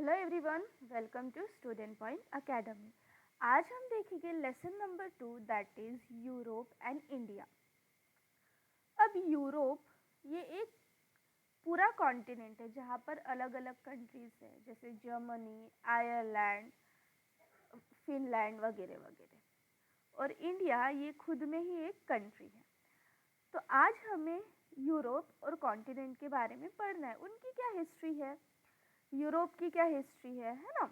Hello everyone, welcome to student point academy. आज हम देखेंगे lesson number 2 that is Europe and India. अब Europe ये एक पूरा कॉन्टिनेंट है जहाँ पर अलग अलग कंट्रीज़ हैं, जैसे जर्मनी, आयरलैंड, फिनलैंड वगैरह वगैरह। और इंडिया ये खुद में ही एक कंट्री है। तो आज हमें यूरोप और कॉन्टिनेंट के बारे में पढ़ना है, उनकी क्या हिस्ट्री है, यूरोप की क्या हिस्ट्री है ना।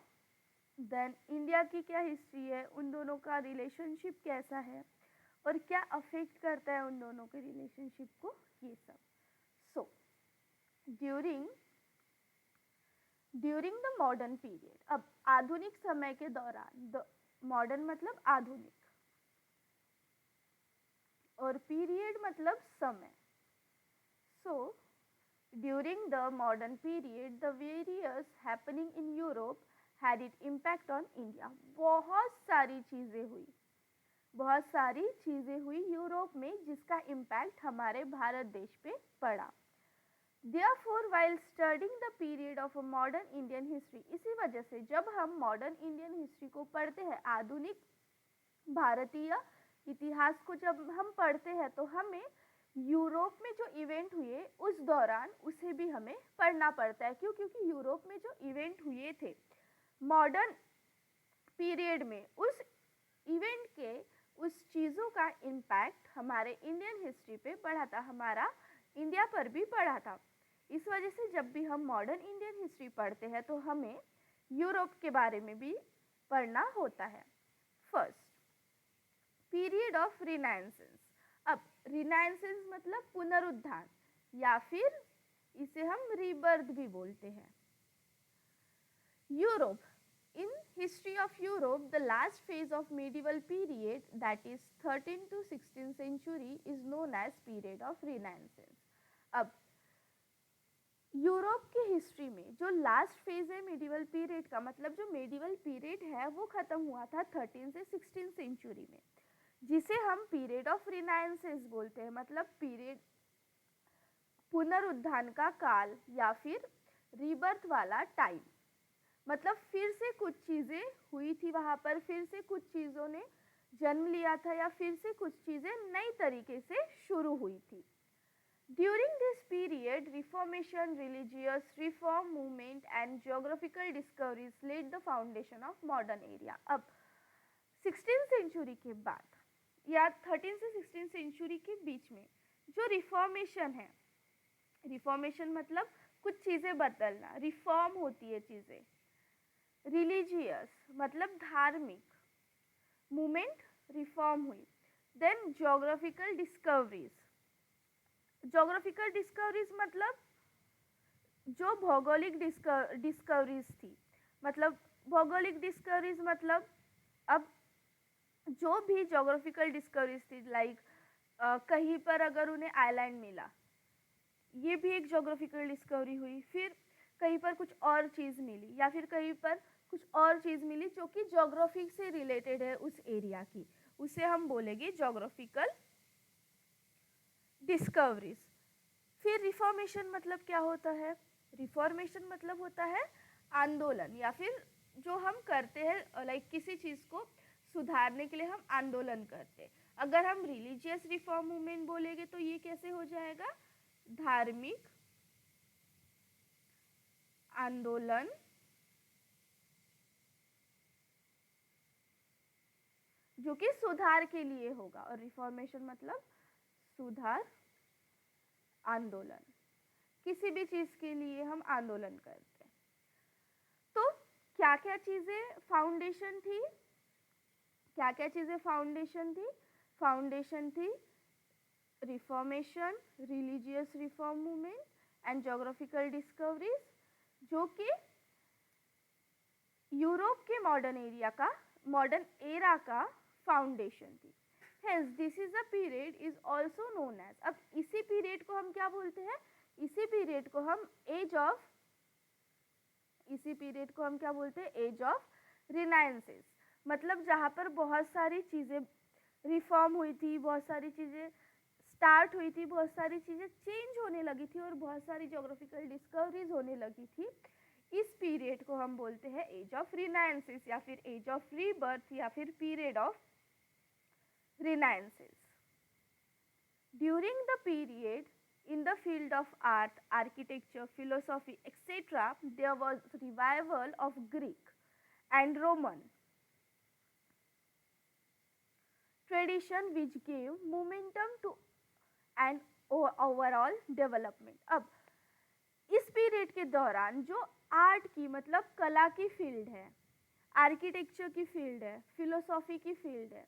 देन इंडिया की क्या हिस्ट्री है, उन दोनों का रिलेशनशिप कैसा है और क्या अफेक्ट करता है उन दोनों के रिलेशनशिप को, ये सब। So during the modern period, अब आधुनिक समय के दौरान, मॉडर्न मतलब आधुनिक और पीरियड मतलब समय। So during the modern period the various happening in Europe had it impact on India. बहुत सारी चीज़ें हुई यूरोप में जिसका इम्पैक्ट हमारे भारत देश पे पड़ा। Therefore, while studying the period of a modern Indian history, इसी वजह से जब हम मॉडर्न इंडियन हिस्ट्री को पढ़ते हैं, आधुनिक भारतीय इतिहास को जब हम पढ़ते हैं, तो हमें यूरोप में जो इवेंट हुए उस दौरान उसे भी हमें पढ़ना पड़ता है। क्यों? क्योंकि यूरोप में जो इवेंट हुए थे मॉडर्न पीरियड में, उस इवेंट के, उस चीज़ों का इम्पैक्ट हमारे इंडियन हिस्ट्री पे पड़ा था, हमारा इंडिया पर भी पड़ा था। इस वजह से जब भी हम मॉडर्न इंडियन हिस्ट्री पढ़ते हैं तो हमें यूरोप के बारे में भी पढ़ना होता है। First, period of renaissance. अब रिनाइंसेंस मतलब पुनरुत्थान, या फिर इसे हम रीबर्थ भी बोलते हैं। Europe, in history of Europe, the last phase of medieval period, that is 13th to 16th century, is known as period of Renaissance. अब यूरोप की हिस्ट्री में जो लास्ट फेज है मेडिवल पीरियड का, मतलब जो मेडिवल पीरियड है वो ख़त्म हुआ था 13 से 16 सेंचुरी में, जिसे हम पीरियड ऑफ रिनाइंसेंस बोलते हैं। मतलब पीरियड, पुनरुत्थान का काल या फिर रीबर्थ वाला टाइम। मतलब फिर से कुछ चीज़ें हुई थी वहाँ पर, फिर से कुछ चीज़ों ने जन्म लिया था, या फिर से कुछ चीज़ें नई तरीके से शुरू हुई थी। During this period reformation, religious reform movement and geographical discoveries led the foundation of modern area. अब 16th सेंचुरी के बाद या 13 से 16 सेंचुरी के बीच में जो रिफॉर्मेशन है, रिफॉर्मेशन मतलब कुछ चीज़ें बदलना, रिफॉर्म होती है चीज़ें। रिलीजियस मतलब धार्मिक मूवमेंट, रिफॉर्म हुई। Then geographical discoveries, geographical discoveries मतलब जो भौगोलिक डिस्कवरीज थी। मतलब भौगोलिक डिस्कवरीज मतलब अब जो भी ज्योग्राफिकल डिस्कवरीज थी, लाइक कहीं पर अगर उन्हें आइलैंड मिला, ये भी एक ज्योग्राफिकल डिस्कवरी हुई। फिर कहीं पर कुछ और चीज़ मिली, या फिर कहीं पर कुछ और चीज़ मिली जो कि ज्योग्राफी से रिलेटेड है उस एरिया की, उसे हम बोलेंगे ज्योग्राफिकल डिस्कवरीज। फिर रिफॉर्मेशन मतलब क्या होता है? रिफॉर्मेशन मतलब होता है आंदोलन, या फिर जो हम करते हैं, लाइक किसी चीज़ को सुधारने के लिए हम आंदोलन करते हैं। अगर हम रिलीजियस रिफॉर्म मूवमेंट बोलेंगे तो ये कैसे हो जाएगा? धार्मिक आंदोलन जो कि सुधार के लिए होगा, और रिफॉर्मेशन मतलब सुधार, आंदोलन, किसी भी चीज़ के लिए हम आंदोलन करते हैं। तो क्या क्या चीज़ें फाउंडेशन थी? क्या क्या चीज़ें फाउंडेशन थी? फाउंडेशन थी reformation, religious reform movement and geographical discoveries, जो कि यूरोप के मॉडर्न एरा का फाउंडेशन थी। Hence, this is a period is also known as, अब इसी पीरियड को हम क्या बोलते हैं? इसी पीरियड को हम क्या बोलते हैं? Age of renaissance. मतलब जहाँ पर बहुत सारी चीज़ें रिफॉर्म हुई थी, बहुत सारी चीज़ें स्टार्ट हुई थी, बहुत सारी चीज़ें चेंज होने लगी थी, और बहुत सारी ज्योग्राफिकल डिस्कवरीज होने लगी थी। इस पीरियड को हम बोलते हैं एज ऑफ रिनाइंसिस या फिर एज ऑफ रीबर्थ या फिर period of renaissance. During the period in the field of art, architecture, philosophy, etc., there was revival of Greek and Roman tradition which gave momentum to an overall development. अब इस period के दौरान जो art की मतलब कला की field है, आर्किटेक्चर की फील्ड है, फिलोसॉफी की फील्ड है,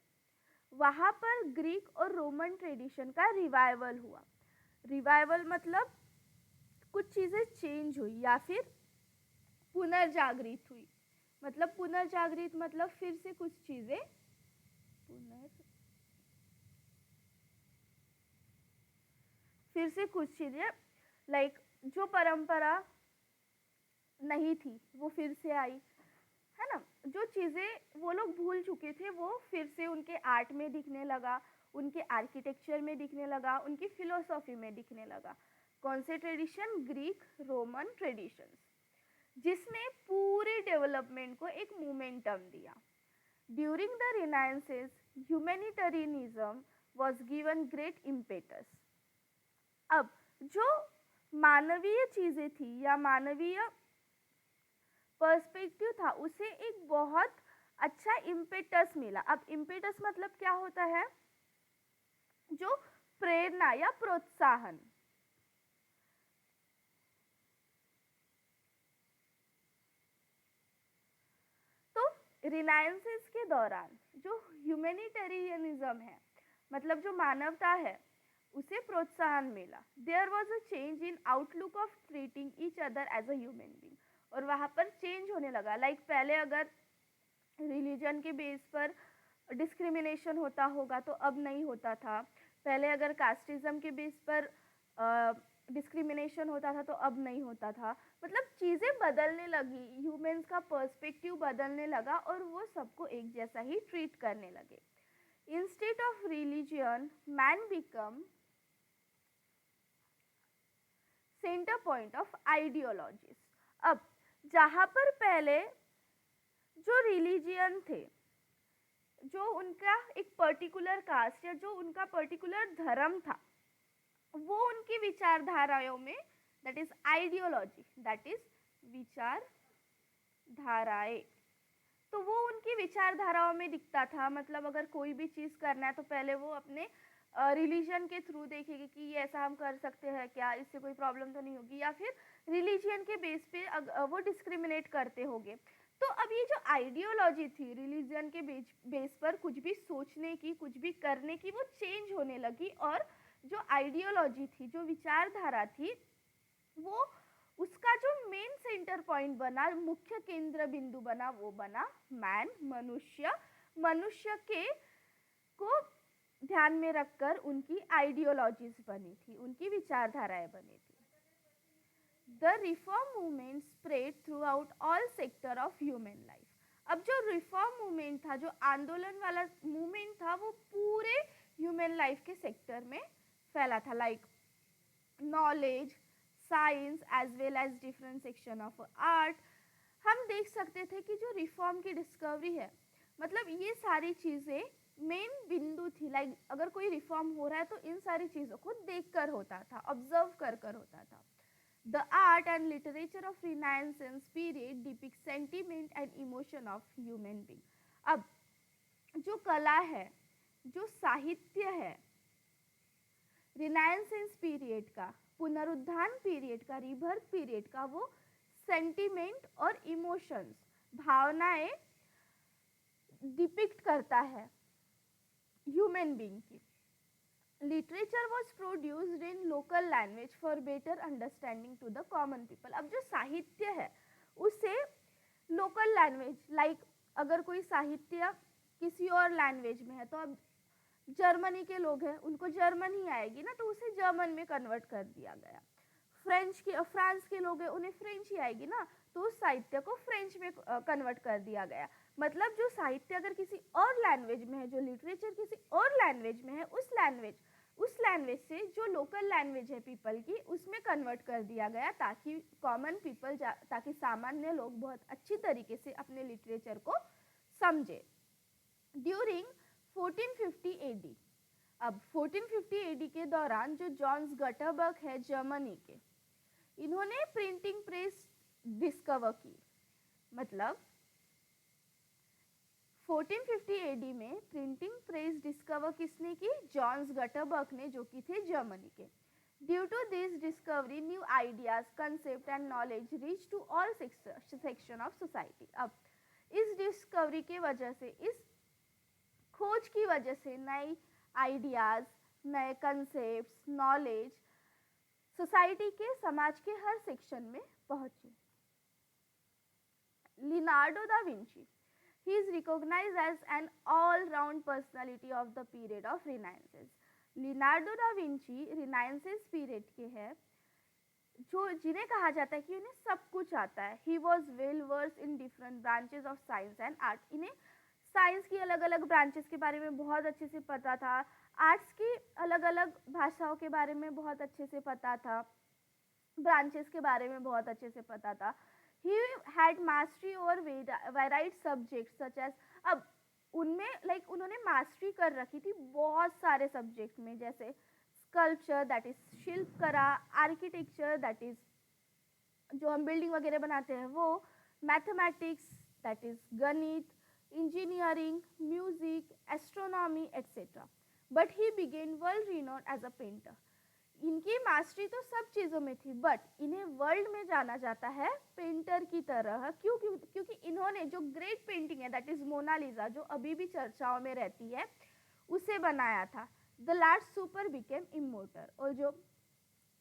वहाँ पर ग्रीक और रोमन ट्रेडिशन का रिवाइवल हुआ. रिवाइवल मतलब कुछ चीज़ें चेंज हुई या फिर पुनर्जागृत हुई. मतलब पुनर्जागृत मतलब फिर से कुछ चीज़ें लाइक जो परंपरा नहीं थी वो फिर से आई है ना. जो चीज़ें वो लोग भूल चुके थे वो फिर से उनके आर्ट में दिखने लगा, उनके आर्किटेक्चर में दिखने लगा, उनकी फिलोसॉफी में दिखने लगा. कौन से ट्रेडिशन? ग्रीक रोमन ट्रेडिशंस, जिसने पूरे डेवलपमेंट को एक मोमेंटम दिया. During the renaissance humanitarianism was given great impetus. अब जो मानवीय चीज़ें थी या मानवीय पर्सपेक्टिव था उसे एक बहुत अच्छा इम्पेटस मिला. अब इम्पेटस मतलब क्या होता है? जो प्रेरणा या प्रोत्साहन. तो रिनाइंसेस के दौरान जो ह्यूमैनिटेरियनिज्म है मतलब जो मानवता है उसे प्रोत्साहन मिला. There was a change in outlook of treating each other as a human being. और वहाँ पर चेंज होने लगा. लाइक पहले अगर रिलीजन के बेस पर डिस्क्रिमिनेशन होता होगा तो अब नहीं होता था. पहले अगर कास्टिज्म के बेस पर डिस्क्रिमिनेशन होता था तो अब नहीं होता था. मतलब चीज़ें बदलने लगी, ह्यूमंस का पर्सपेक्टिव बदलने लगा और वो सबको एक जैसा ही ट्रीट करने लगे. Instead of religion man become centre point of ideologies. अब जहाँ पर पहले जो रिलीजियन थे, जो उनका एक पर्टिकुलर कास्ट या जो उनका पर्टिकुलर धर्म था वो उनकी विचारधाराओं में, that is ideology, that is विचारधाराएं, तो वो उनकी विचारधाराओं में दिखता था. मतलब अगर कोई भी चीज़ करना है तो पहले वो अपने रिलीजन के थ्रू देखेगी कि ये ऐसा हम कर सकते हैं क्या, इससे कोई प्रॉब्लम तो नहीं होगी, या फिर रिलीजन के बेस पे वो डिस्क्रिमिनेट करते होंगे. तो अब ये जो आइडियोलॉजी थी रिलीजन के बेस पर कुछ भी सोचने की, कुछ भी करने की, वो चेंज होने लगी. और जो आइडियोलॉजी थी, जो विचारधारा थी, वो उसका जो मेन सेंटर पॉइंट बना, मुख्य केंद्र बिंदु बना, वो बना मैन, मनुष्य. मनुष्य के को ध्यान में रखकर उनकी आइडियोलॉजीज बनी थी, उनकी विचारधाराएं बनी थी. The reform movement spread through out all sector of human life. अब जो रिफॉर्म मूवमेंट था, जो आंदोलन वाला मूवमेंट था, वो पूरे ह्यूमन लाइफ के सेक्टर में फैला था. Like knowledge, science as well as different section of art. हम देख सकते थे कि जो रिफॉर्म की डिस्कवरी है, मतलब ये सारी चीज़ें मेन बिंदु थी. लाइक अगर कोई रिफॉर्म हो रहा है तो इन सारी चीज़ों को देखकर होता था, ऑब्जर्व कर होता था. The art and literature of Renaissance period depict sentiment and emotion of human being. अब जो कला है, जो साहित्य है, रिनाइंसेंस पीरियड का, पुनरुत्थान पीरियड का, रिबर्थ पीरियड का, वो सेंटिमेंट और इमोशंस, भावनाएं डिपिक्ट करता है ह्यूमन बीइंग की. Literature was produced in local language for better understanding to the common people. अब जो साहित्य है उसे लोकल लैंग्वेज, लाइक अगर कोई साहित्य किसी और लैंग्वेज में है तो अब जर्मनी के लोग हैं, उनको जर्मन ही आएगी ना, तो उसे जर्मन में कन्वर्ट कर दिया गया. फ्रांस के लोग हैं, उन्हें फ्रेंच ही आएगी ना, तो उस साहित्य को फ्रेंच में कन्वर्ट कर दिया गया. मतलब जो साहित्य अगर किसी और लैंग्वेज में है, जो लिटरेचर किसी और लैंग्वेज में है, उस लैंग्वेज उस लैंग्वेज से जो लोकल लैंग्वेज है पीपल की उसमें कन्वर्ट कर दिया गया ताकि कॉमन पीपल ताकि सामान्य लोग बहुत अच्छी तरीके से अपने लिटरेचर को समझे। ड्यूरिंग 1450 एडी, अब 1450 एडी के दौरान जो जॉन्स गटरबर्ग है जर्मनी के, इन्होंने प्रिंटिंग प्रेस डिस्कवर की। मतलब 1450 एडी में प्रिंटिंग प्रेस डिस्कवर किसने की? जॉन्स गटरबर्ग ने, जो कि थे जर्मनी के। Due to this discovery new ideas, concept and knowledge reach to all section of society. अब इस डिस्कवरी के वजह से, इस खोज की वजह से नई आइडियाज, नए कंसेप्ट्स, नॉलेज सोसाइटी के, समाज के हर सेक्शन में पहुंचे। Leonardo da Vinci, he is recognized as an all-round personality of the period of Renaissance. Leonardo da Vinci renaissance period के हैं, जो जिन्हें कहा जाता है कि उन्हें सब कुछ आता है। He was well versed in different branches of science and art. इन्हें साइंस की अलग अलग ब्रांचेस के बारे में बहुत अच्छे से पता था, आर्ट्स की अलग अलग भाषाओं के बारे में बहुत अच्छे से पता था, ब्रांचेस के बारे में बहुत अच्छे से पता था। He had mastery over varied subjects such as, अब उनमें उन्होंने मास्टरी कर रखी थी बहुत सारे सब्जेक्ट में, जैसे स्कल्पचर दैट इज शिल्पकला, आर्किटेक्चर दैट इज जो हम बिल्डिंग वगैरह बनाते हैं वो, मैथमेटिक्स दैट इज गणित, engineering, music, astronomy etcetera. But he began world renowned as a painter. इनकी मास्टरी तो सब चीज़ों में थी, बट इन्हें वर्ल्ड में जाना जाता है पेंटर की तरह। क्यों? क्योंकि इन्होंने जो ग्रेट पेंटिंग है दैट इज मोनालिसा, जो अभी भी चर्चाओं में रहती है, उसे बनाया था। The last super became immortal, और जो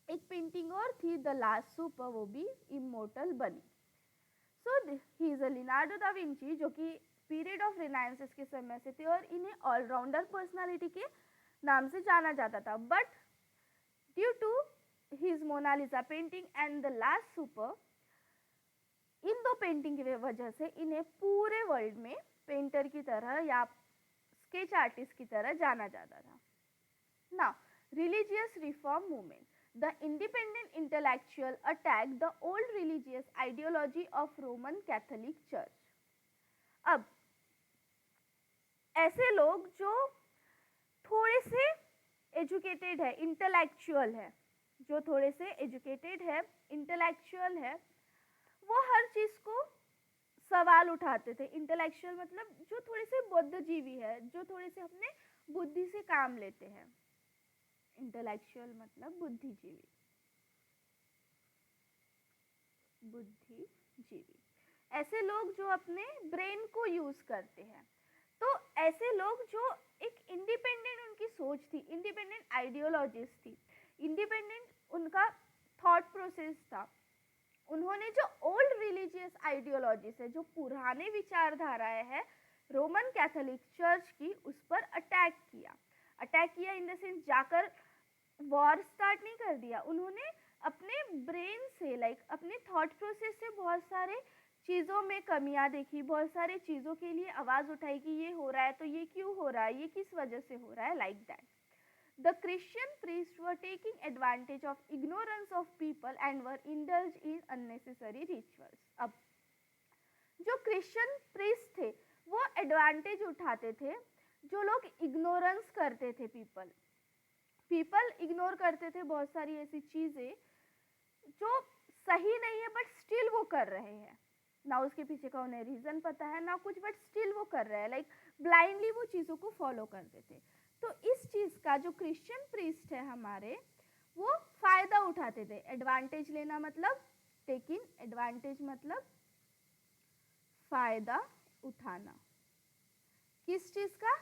एक पेंटिंग और थी द लास्ट सुपर, वो भी इमोर्टल बनी। So he is a Leonardo da Vinci, जो कि पीरियड ऑफ रिनाइंसेंस के समय से थे, और इन्हें ऑलराउंडर पर्सनालिटी के नाम से जाना जाता था। But due to his Mona Lisa painting and the last supper, इन दो पेंटिंग की वजह से इन्हें पूरे वर्ल्ड में पेंटर की तरह या स्केच आर्टिस्ट की तरह जाना जाता था। Now religious reform movement, the independent intellectual attack the old religious ideology of Roman Catholic church. अब ऐसे लोग जो थोड़े से एजुकेटेड है, इंटेलेक्चुअल है, जो थोड़े से एजुकेटेड है, इंटेलेक्चुअल है, वो हर चीज़ को सवाल उठाते थे। इंटेलेक्चुअल मतलब जो थोड़े से बुद्धिजीवी है, जो थोड़े से अपने बुद्धि से काम लेते हैं। इंटेलेक्चुअल मतलब बुद्धिजीवी, बुद्धिजीवी ऐसे लोग जो अपने ब्रेन को यूज करते हैं। तो ऐसे लोग जो एक इंडिपेंडेंट उनकी सोच थी, इंडिपेंडेंट आइडियोलॉजीज थी, इंडिपेंडेंट उनका थॉट प्रोसेस था। उन्होंने जो ओल्ड रिलीजियस आइडियोलॉजीज है, जो पुराने विचारधाराएं हैं रोमन कैथोलिक चर्च की, उस पर अटैक किया। अटैक किया इन द सेंस जाकर वॉर स्टार्ट नहीं कर दिया। उन्होंने अपने ब्रेन से अपने थॉट प्रोसेस से बहुत सारे चीज़ों में कमियां देखी, बहुत सारे चीज़ों के लिए आवाज़ उठाई कि ये हो रहा है तो ये क्यों हो रहा है, ये किस वजह से हो रहा है, like that. The Christian priest were taking advantage of ignorance of people and were indulge in unnecessary rituals. अब जो क्रिश्चियन प्रीस्ट थे वो एडवांटेज उठाते थे, जो लोग इग्नोरेंस करते थे, पीपल इग्नोर करते थे बहुत सारी ऐसी चीज़ें जो सही नहीं है बट स्टिल वो कर रहे हैं, ना उसके पीछे का उन्हें रीज़न पता है ना कुछ, बट स्टिल वो कर रहे हैं, ब्लाइंडली वो चीज़ों को फॉलो करते थे। तो इस चीज़ का जो क्रिश्चियन प्रीस्ट है हमारे, वो फ़ायदा उठाते थे। एडवांटेज लेना मतलब टेकिंग एडवांटेज, मतलब फ़ायदा उठाना। किस चीज़ का?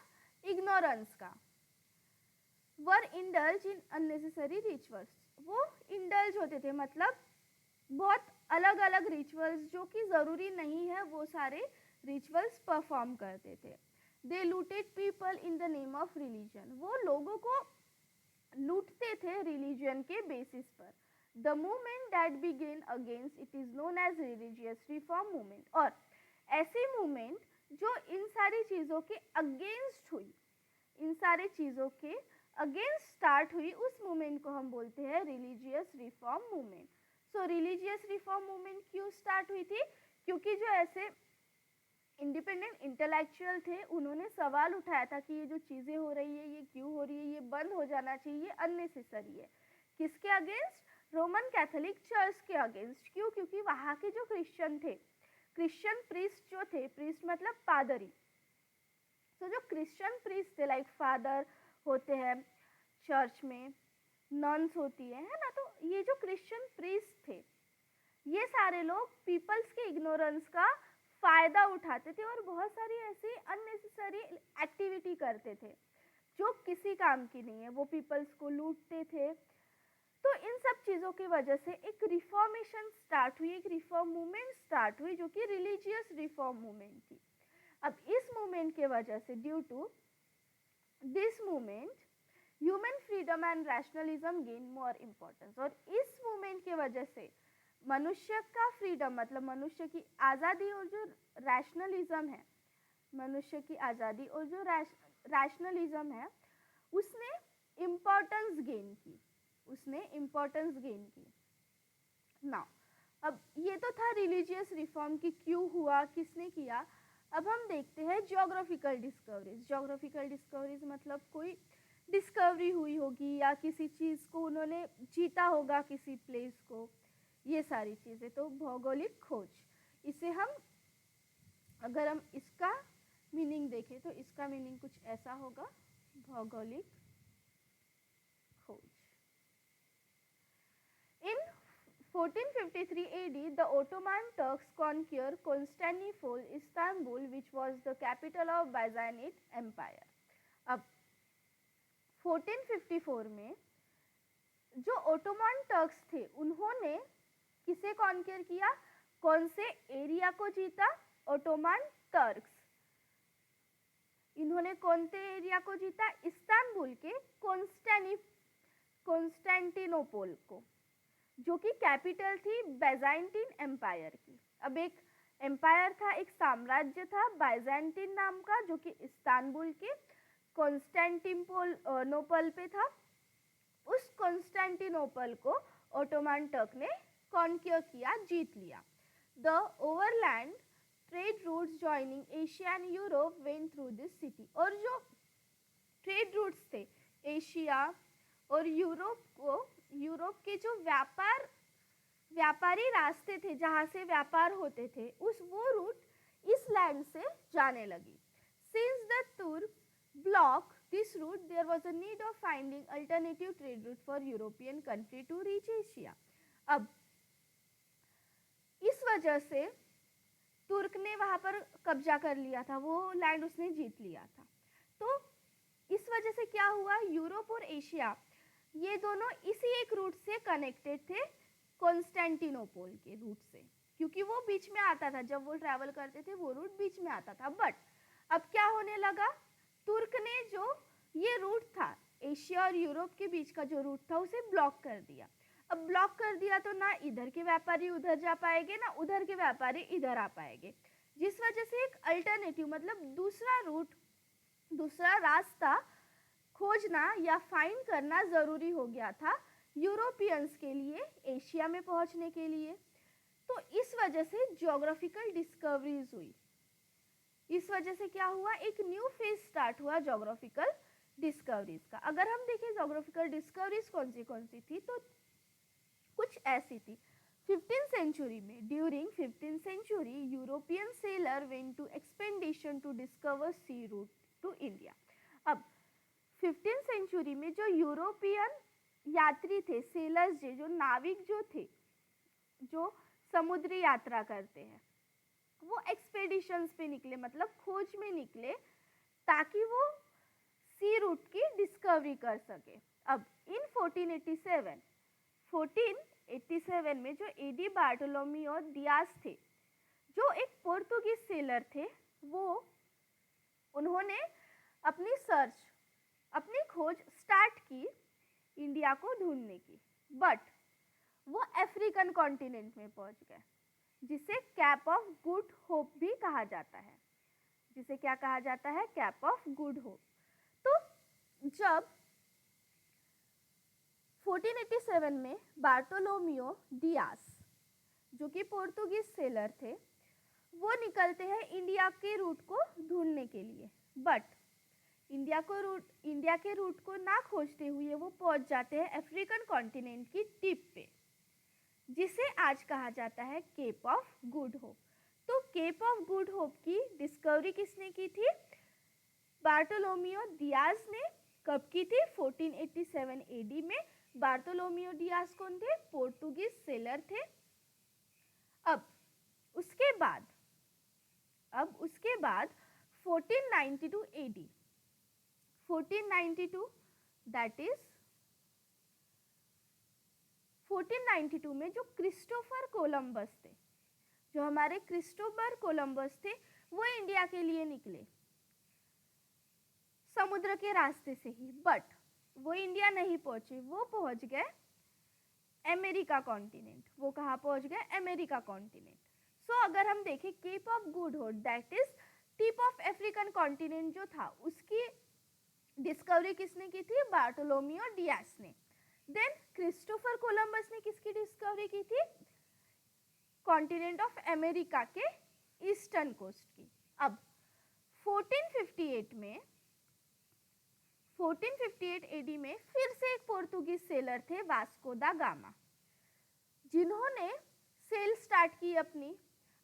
इग्नोरेंस का। वर इंडल्ज इन अननेसेसरी रिचुअल्स, वो इंडल्ज होते थे मतलब बहुत अलग अलग रिचुअल्स जो कि ज़रूरी नहीं है वो सारे रिचुअल्स परफॉर्म करते थे। They looted people in the name of religion, वो लोगों को लूटते थे रिलीजन के बेसिस पर। The movement that began against it is known as religious reform movement, और ऐसी मूवमेंट जो इन सारी चीज़ों के अगेंस्ट हुई, इन सारी चीज़ों के अगेंस्ट स्टार्ट हुई, उस मूवमेंट को हम बोलते हैं रिलीजियस रिफॉर्म मूवमेंट। सो रिलीजियस रिफॉर्म मूवमेंट क्यों स्टार्ट हुई थी? क्योंकि जो ऐसे इंडिपेंडेंट इंटेलेक्चुअल थे उन्होंने सवाल उठाया था कि ये जो चीज़ें हो रही है ये क्यों हो रही है, ये बंद हो जाना चाहिए, ये अननेसेसरी है। किसके अगेंस्ट? रोमन कैथोलिक चर्च के अगेंस्ट। क्यों? क्योंकि वहाँ के जो क्रिश्चियन थे, क्रिश्चियन प्रीस्ट जो थे, प्रीस्ट मतलब पादरी, तो जो क्रिश्चियन प्रीस्ट थे लाइक फादर होते हैं चर्च में, नन्स होती है ना, तो ये जो क्रिश्चियन प्रीस्ट थे ये सारे लोग पीपल्स के इग्नोरेंस का फायदा उठाते थे और बहुत सारी ऐसी अननेसेसरी एक्टिविटी करते थे जो किसी काम की नहीं है। वो पीपल्स को लूटते थे। तो इन सब चीज़ों की वजह से एक रिफॉर्मेशन स्टार्ट हुई, एक रिफॉर्म मूवमेंट स्टार्ट हुई जो कि रिलीजियस रिफॉर्म मूवमेंट थी। अब इस मूवमेंट के वजह से, due to this movement, human freedom and rationalism gain more importance. और इस मूवमेंट के वजह से मनुष्य का फ्रीडम मतलब मनुष्य की आज़ादी और जो रैशनलिज्म है, मनुष्य की आज़ादी और जो रैशनलिज्म है उसने इम्पोर्टेंस गेन की, उसने इम्पोर्टेंस गेन की। नाउ अब ये तो था रिलीजियस रिफॉर्म की क्यों हुआ, किसने किया। अब हम देखते हैं ज्योग्राफिकल डिस्कवरीज। ज्योग्राफिकल डिस्कवरीज मतलब कोई डिस्कवरी हुई होगी या किसी चीज़ को उन्होंने जीता होगा, किसी प्लेस को, ये सारी चीज़ें। तो भौगोलिक खोज, इसे हम, अगर हम इसका मीनिंग देखें तो इसका मीनिंग कुछ ऐसा होगा, भौगोलिक खोज। इन 1453 AD, the Ottoman Turks conquered Constantinople, Istanbul, which was the capital of Byzantine Empire. अब 1454 में जो ओटोमन टर्क्स थे उन्होंने किसे कॉन्कर किया? कौन से एरिया को जीता? Ottoman Turks. इन्होंने कौन से एरिया को जीता? इस्तांबुल के कॉन्स्टेंटिनोपल को, जो कि कैपिटल थी बाइजेंटीन एम्पायर की। अब एक एम्पायर था, एक साम्राज्य था बाइजेंटीन नाम का, जो कि इस्तांबुल के कॉन्स्टेंटिनोपल पे था। उस कॉन्स्टेंटिनोपल को ओटोमन टर्क ने कॉन्क्यर किया, जीत लिया। The overland trade routes joining Asia and Europe went through this city. और जो ट्रेड रूट्स थे एशिया और यूरोप के जो व्यापारी रास्ते थे जहाँ से व्यापार होते थे, वो रूट इस लैंड से जाने लगी। सिंस द तुर्क block this route, there was a need of finding alternative trade route for European country to reach Asia. अब इस वजह से तुर्क ने वहाँ पर कब्जा कर लिया था, वो लैंड उसने जीत लिया था। तो इस वजह से क्या हुआ, यूरोप और एशिया ये दोनों इसी एक रूट से कनेक्टेड थे, कॉन्स्टेंटिनोपल के रूट से, क्योंकि वो बीच में आता था, जब वो ट्रैवल करते थे वो रूट बीच में आता था। बट अब क्या होने लगा, तुर्क ने जो ये रूट था एशिया और यूरोप के बीच का जो रूट था उसे ब्लॉक कर दिया। अब ब्लॉक कर दिया तो ना इधर के व्यापारी उधर जा पाएंगे, ना उधर के व्यापारी इधर आ पाएंगे, जिस वजह से एक अल्टरनेटिव मतलब दूसरा रूट, दूसरा रास्ता खोजना या फाइंड करना ज़रूरी हो गया था यूरोपियंस के लिए एशिया में पहुंचने के लिए। तो इस वजह से ज्योग्राफिकल डिस्कवरीज हुई। इस वजह से क्या हुआ, एक न्यू फेज स्टार्ट हुआ ज्योग्राफिकल डिस्कवरीज का। अगर हम देखें ज्योग्राफिकल डिस्कवरीज कौन सी थी, तो कुछ ऐसी थी। 15th सेंचुरी में, during 15th century, European sailor went to expedition to discover sea route to India. अब 15th सेंचुरी में जो यूरोपियन यात्री थे, सेलर्स जो नाविक जो थे, जो समुद्री यात्रा करते हैं, वो एक्सपेडिशंस पे निकले, मतलब खोज में निकले, ताकि वो सी रूट की डिस्कवरी कर सके। अब इन 1487 में जो एडी बार्टोलोमियो दियास थे, जो एक पोर्तुगीज सेलर थे, उन्होंने अपनी खोज स्टार्ट की इंडिया को ढूंढने की। बट वो अफ्रीकन कॉन्टिनेंट में पहुंच गए, जिसे कैप ऑफ गुड होप भी कहा जाता है। जिसे क्या कहा जाता है, कैप ऑफ गुड होप। तो जब 1487 में बार्टोलोमियो डियास, जो कि पोर्तुगीज सेलर थे, वो निकलते हैं इंडिया के रूट को ढूंढने के लिए। बट इंडिया के रूट को ना खोजते हुए वो पहुंच जाते हैं अफ्रीकन कॉन्टिनेंट की टिप पे, जिसे आज कहा जाता है केप ऑफ गुड होप। तो केप ऑफ गुड होप की डिस्कवरी किसने की थी? बार्टोलोमियो डियाज ने। कब की थी? 1487 एडी में। बार्टोलोमियो डियाज कौन थे? पोर्तुगीज सेलर थे। अब उसके बाद 1492 एडी, 1492 दैट इज 1492 में जो क्रिस्टोफर कोलंबस थे, जो हमारे क्रिस्टोफर कोलंबस थे, वो इंडिया के लिए निकले समुद्र के रास्ते से ही। बट वो इंडिया नहीं पहुंचे, वो पहुंच गए अमेरिका कॉन्टिनेंट। वो कहाँ पहुंच गए? America continent. सो अगर हम देखें Cape of Good Hope that is tip of African continent जो था, उसकी डिस्कवरी किसने की थी? बार्टोलोमियो डियास ने। देन क्रिस्टोफर कोलंबस ने किसकी डिस्कवरी की थी? कॉन्टिनेंट ऑफ अमेरिका के ईस्टर्न कोस्ट की। अब 1458 एडी में फिर से एक पोर्तुगीज सेलर थे, वास्को दा गामा, जिन्होंने सेल स्टार्ट की अपनी।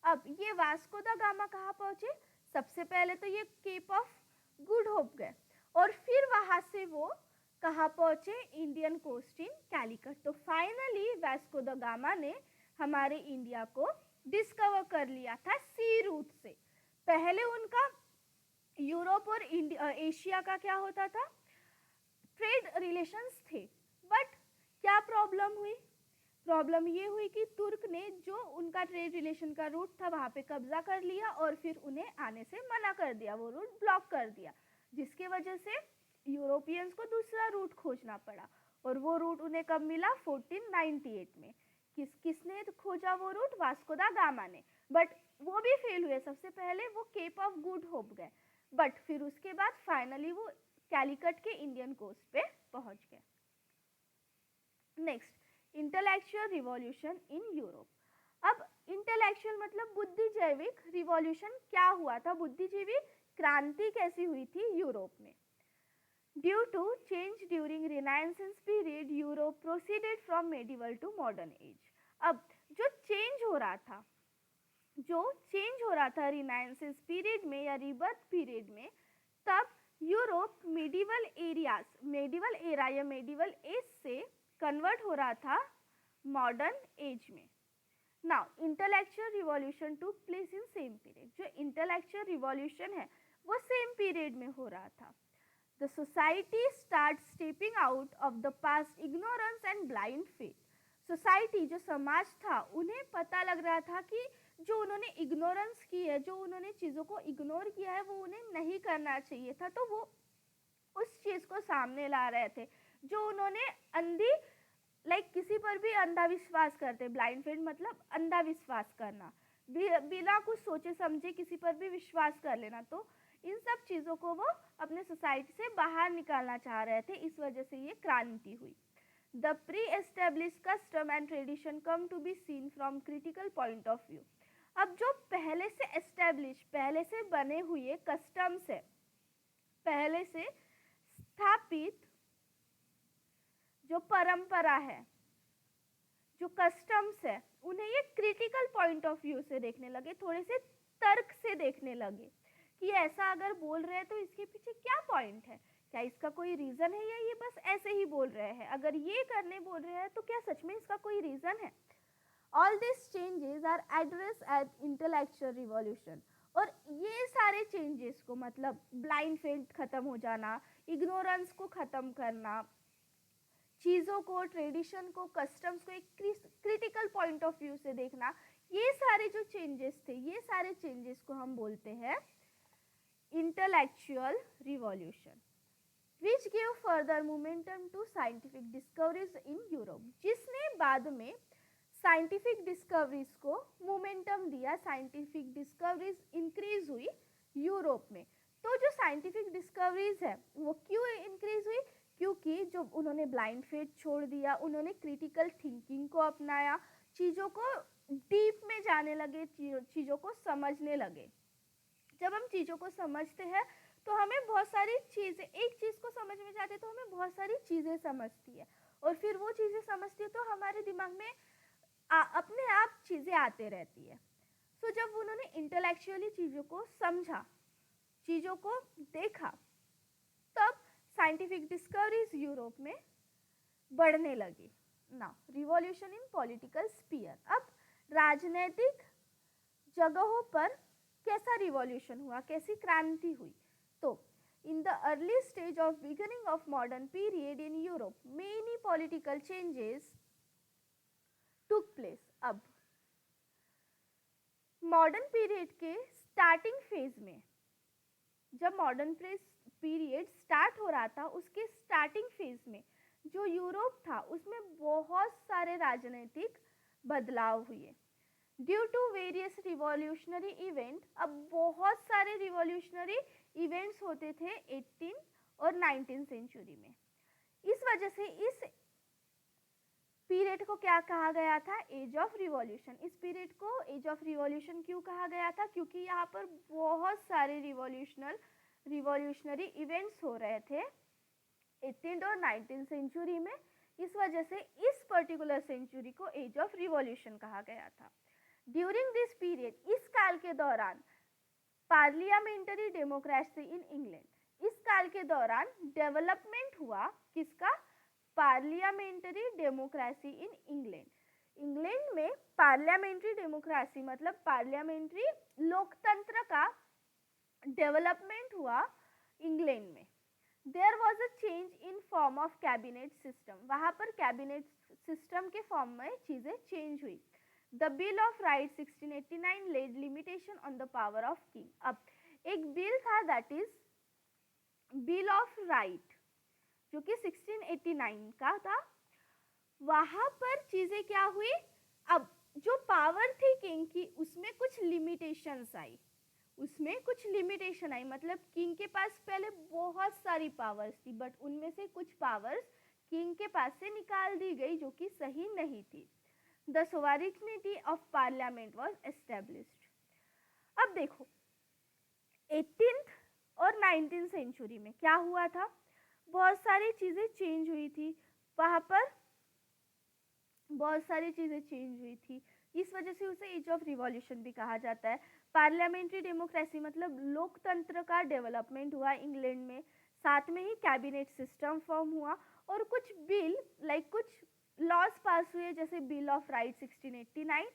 अब ये वास्को दा गामा कहाँ पहुंचे? सबसे पहले तो ये केप ऑफ गुड होप गए, और फिर वहां से वो कहाँ पहुंचे? Indian coast in Calicut. तो फाइनली वास्को दा गामा ने हमारे इंडिया को डिस्कवर कर लिया था सी रूट से। पहले उनका यूरोप और एशिया का क्या होता था? ट्रेड रिलेशंस थे। बट क्या प्रॉब्लम हुई? प्रॉब्लम ये हुई कि तुर्क ने जो उनका ट्रेड रिलेशन का रूट था वहाँ पे कब्जा कर लिया, और फिर उन्हें आने से मना कर दिया, वो रूट ब्लॉक कर दिया, जिसके वजह से यूरोपियंस को दूसरा रूट खोजना पड़ा। और वो रूट उन्हें कब मिला? 1498 में। किसने खोजा वो रूट? वास्को दा गामा ने। बट वो भी फेल हुए। सबसे पहले वो केप ऑफ गुड होप गए, बट फिर उसके बाद फाइनली वो कैलिकट के इंडियन कोस्ट पे पहुंच गए। Next, intellectual revolution in Europe. अब इंटेलेक्चुअल मतलब बुद्धिजैविक रिवॉल्यूशन क्या हुआ था? बुद्धिजीवी क्रांति कैसी हुई थी यूरोप में? Due to change during renaissance period, Europe proceeded from medieval to modern age. अब जो चेंज हो रहा था रिनाइंसेंस पीरियड में या रिबर्थ पीरियड में, तब यूरोप मेडिवल एरा या मेडिवल एज से कन्वर्ट हो रहा था मॉडर्न एज में। Now intellectual revolution took place in same period. जो इंटेलेक्चुअल रिवॉल्यूशन है वो सेम पीरियड में हो रहा था। The society starts stepping out of the past ignorance and blind faith. Society, जो समाज था, उन्हें पता लग रहा था कि जो उन्होंने इग्नोरेंस की है, जो उन्होंने चीज़ों को इग्नोर किया है, वो उन्हें नहीं करना चाहिए था। तो वो उस चीज़ को सामने ला रहे थे। जो उन्होंने किसी पर भी अंधा विश्वास करते, ब्लाइंड फेथ मतलब अंधा विश्वास करना, बिना कुछ सोचे समझे किसी पर भी विश्वास कर लेना। तो इन सब चीज़ों को वो अपने सोसाइटी से बाहर निकालना चाह रहे थे। इस वजह से ये क्रांति हुई। The pre established custom and tradition come to be seen from critical point of view. अब जो पहले से बने हुए कस्टम्स है, पहले से स्थापित जो परंपरा है, जो कस्टम्स है, उन्हें ये क्रिटिकल पॉइंट ऑफ व्यू से देखने लगे, थोड़े से तर्क से देखने लगे कि ऐसा अगर बोल रहे हैं तो इसके पीछे क्या पॉइंट है, क्या इसका कोई रीज़न है या ये बस ऐसे ही बोल रहे हैं। अगर ये करने बोल रहे हैं तो क्या सच में इसका कोई रीज़न है। All this changes are address at intellectual revolution. और ये सारे चेंजेस को, मतलब ब्लाइंड फेथ खत्म हो जाना, इग्नोरेंस को ख़त्म करना, चीज़ों को, ट्रेडिशन को, कस्टम्स को एक क्रिटिकल पॉइंट ऑफ व्यू से देखना, ये सारे जो चेंजेस थे, ये सारे चेंजेस को हम बोलते हैं intellectual revolution, which gave further momentum to scientific discoveries in Europe, जिसने बाद में साइंटिफिक डिस्कवरीज को मोमेंटम दिया, साइंटिफिक डिस्कवरीज इंक्रीज हुई यूरोप में। तो जो साइंटिफिक डिस्कवरीज है वो क्यों इंक्रीज हुई? क्योंकि जो उन्होंने ब्लाइंड फेथ छोड़ दिया, उन्होंने क्रिटिकल थिंकिंग को अपनाया, चीज़ों को डीप में जाने लगे, चीज़ों को समझने लगे। जब हम चीज़ों को समझते हैं तो हमें बहुत सारी चीज़ें, एक चीज़ को समझ में जाते तो हमें बहुत सारी चीज़ें समझती है, और फिर वो चीज़ें समझती है तो हमारे दिमाग में अपने आप चीज़ें आते रहती है। सो जब उन्होंने इंटेलेक्चुअली चीज़ों को समझा, चीज़ों को देखा, तब साइंटिफिक डिस्कवरीज यूरोप में बढ़ने लगी। Now revolution in political sphere. अब राजनीतिक जगहों पर कैसा रिवॉल्यूशन हुआ, कैसी क्रांति हुई? तो in the early stage of beginning of modern period in Europe, many political changes took place. अब मॉडर्न पीरियड के स्टार्टिंग फेज में, जब मॉडर्न पीरियड स्टार्ट हो रहा था, उसके स्टार्टिंग फेज में जो यूरोप था उसमें बहुत सारे राजनीतिक बदलाव हुए due to various revolutionary event. अब बहुत सारे रिवॉल्यूशनरी इवेंट्स होते थे 18 और 19 सेंचुरी में। इस वजह से इस पीरियड को क्या कहा गया था? Age of revolution. इस पीरियड को एज ऑफ रिवॉल्यूशन क्यों कहा गया था? क्योंकि यहाँ पर बहुत सारे रिवॉल्यूशनरी इवेंट्स हो रहे थे 18 और 19 सेंचुरी में। इस वजह से इस पर्टिकुलर सेंचुरी को एज ऑफ रिवॉल्यूशन कहा गया था। ड्यूरिंग दिस पीरियड, इस काल के दौरान, पार्लियामेंटरी डेमोक्रेसी इन इंग्लैंड, इस काल के दौरान डेवलपमेंट हुआ किसका? Parliamentary democracy in England. England में पार्लियामेंट्री डेमोक्रेसी मतलब पार्लियामेंट्री लोकतंत्र का डेवलपमेंट हुआ इंग्लैंड में। There was a change in form of cabinet system. वहाँ पर कैबिनेट सिस्टम के फॉर्म में चीज़ें चेंज हुई। The bill of right 1689 led limitation on the power of king. अब एक बिल था, that is bill of right, जो कि 1689 का था। वहां पर चीजें क्या हुई? अब जो पावर थी किंग की, उसमें कुछ लिमिटेशंस आई, उसमें कुछ लिमिटेशन आई। मतलब किंग के पास पहले बहुत सारी पावर्स थी, बट उनमें से कुछ पावर्स किंग के पास से निकाल दी गई, जो कि सही नहीं थी। The sovereignty of parliament was established. अब देखो 18th और 19th सेंचुरी में क्या हुआ था? बहुत सारी चीज़ें चेंज हुई थी, वहाँ पर बहुत सारी चीज़ें चेंज हुई थी। इस वजह से उसे एज ऑफ रिवॉल्यूशन भी कहा जाता है। पार्लियामेंट्री डेमोक्रेसी मतलब लोकतंत्र का डेवलपमेंट हुआ इंग्लैंड में, साथ में ही कैबिनेट सिस्टम फॉर्म हुआ, और कुछ बिल कुछ लॉज पास हुए, जैसे बिल ऑफ राइट 1689,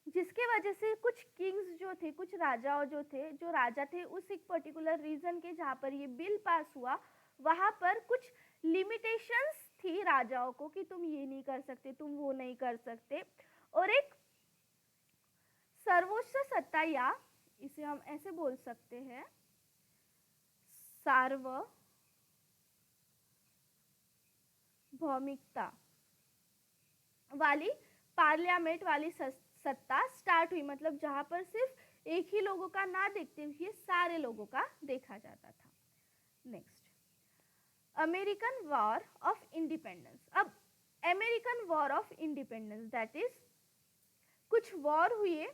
जिसके वजह से कुछ किंग्स जो थे, कुछ राजाओं जो राजा थे उस एक पर्टिकुलर रीजन के जहाँ पर ये बिल पास हुआ, वहाँ पर कुछ लिमिटेशंस थी राजाओं को कि तुम ये नहीं कर सकते, तुम वो नहीं कर सकते। और एक सर्वोच्च सत्ता, या इसे हम ऐसे बोल सकते हैं सार्वभौमिकता वाली पार्लियामेंट वाली सत्ता स्टार्ट हुई। मतलब जहां पर सिर्फ एक ही लोगों का ना देखते हुए सारे लोगों का देखा जाता था। Next, American war of independence. अब American war of independence, that is कुछ वॉर हुए,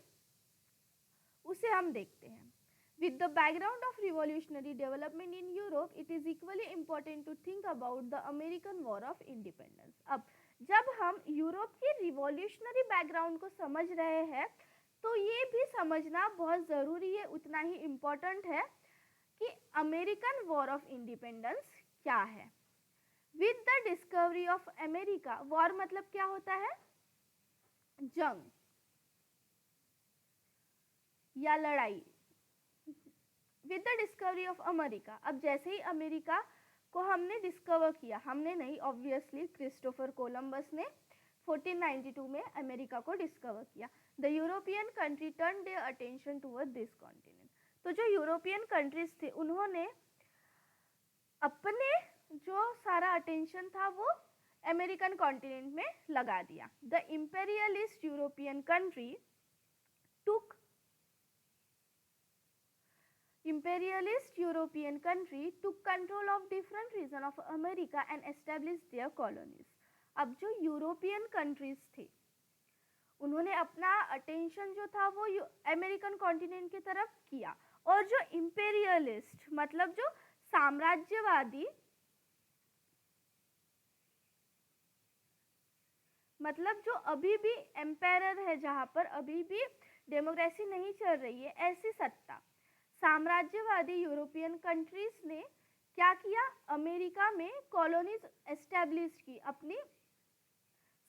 उसे हम देखते हैं। With the background of revolutionary development in Europe, it is equally important to think about the American War of Independence. अब जब हम यूरोप के रिवॉल्यूशनरी बैकग्राउंड को समझ रहे हैं, तो ये भी समझना बहुत ज़रूरी है, उतना ही इम्पोर्टेंट है कि अमेरिकन वॉर ऑफ इंडिपेंडेंस क्या है। With the discovery of America, war मतलब क्या होता है? जंग या लड़ाई। With the discovery of America, अब जैसे ही अमेरिका को हमने डिस्कवर किया, हमने नहीं, ऑब्वियसली क्रिस्टोफर कोलंबस ने 1492 में अमेरिका को डिस्कवर किया। The European country turn their attention toward this continent. तो जो यूरोपियन कंट्रीज थे, उन्होंने अपने जो सारा अटेंशन था वो अमेरिकन कॉन्टिनेंट में लगा दिया। The imperialist European country took imperialist European country took control of different region of America and established their colonies. अब जो यूरोपियन कंट्रीज थे उन्होंने अपना अटेंशन जो था वो अमेरिकन कॉन्टिनेंट की तरफ किया, और जो इंपेरियलिस्ट मतलब जो साम्राज्यवादी मतलब जो अभी भी एम्पायर है, जहाँ पर अभी भी डेमोक्रेसी नहीं चल रही है, ऐसी सत्ता साम्राज्यवादी यूरोपियन कंट्रीज ने क्या किया, अमेरिका में कॉलोनीज एस्टैब्लिश की, अपनी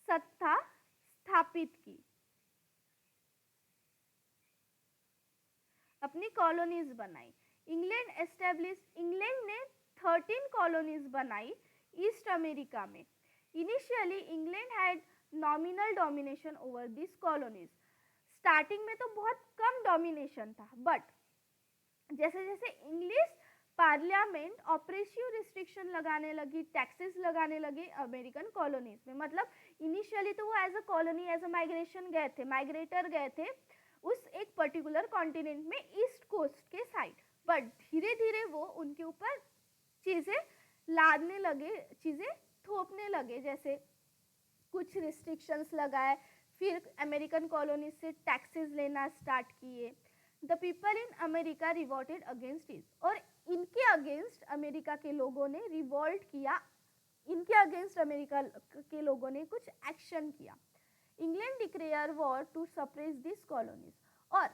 सत्ता स्थापित की, अपनी कॉलोनीज बनाई। इंग्लैंड ने 13 कॉलोनीज बनाई ईस्ट अमेरिका में। Initially England had nominal domination over this colonies. Starting में तो बहुत कम डोमिनेशन था, बट जैसे जैसे इंग्लिश पार्लियामेंट ऑपरेसिव रिस्ट्रिक्शन लगाने लगी, टैक्सेस लगाने लगी अमेरिकन कॉलोनीज में। मतलब इनिशियली तो वो as a colony, as a migrator गए थे उस एक पर्टिकुलर कॉन्टिनेंट में, ईस्ट कोस्ट के साइड, बट धीरे धीरे वो उनके ऊपर चीज़ें लादने लगे, चीज़ें थोपने लगे, जैसे कुछ रिस्ट्रिक्शंस लगाए, फिर अमेरिकन कॉलोनी से टैक्सेस लेना स्टार्ट किए। The people in America revolted against it, और इनके अगेंस्ट अमेरिका के लोगों ने रिवॉल्ट किया, इनके अगेंस्ट अमेरिका के लोगों ने कुछ एक्शन किया। England declare war to suppress this colonies, और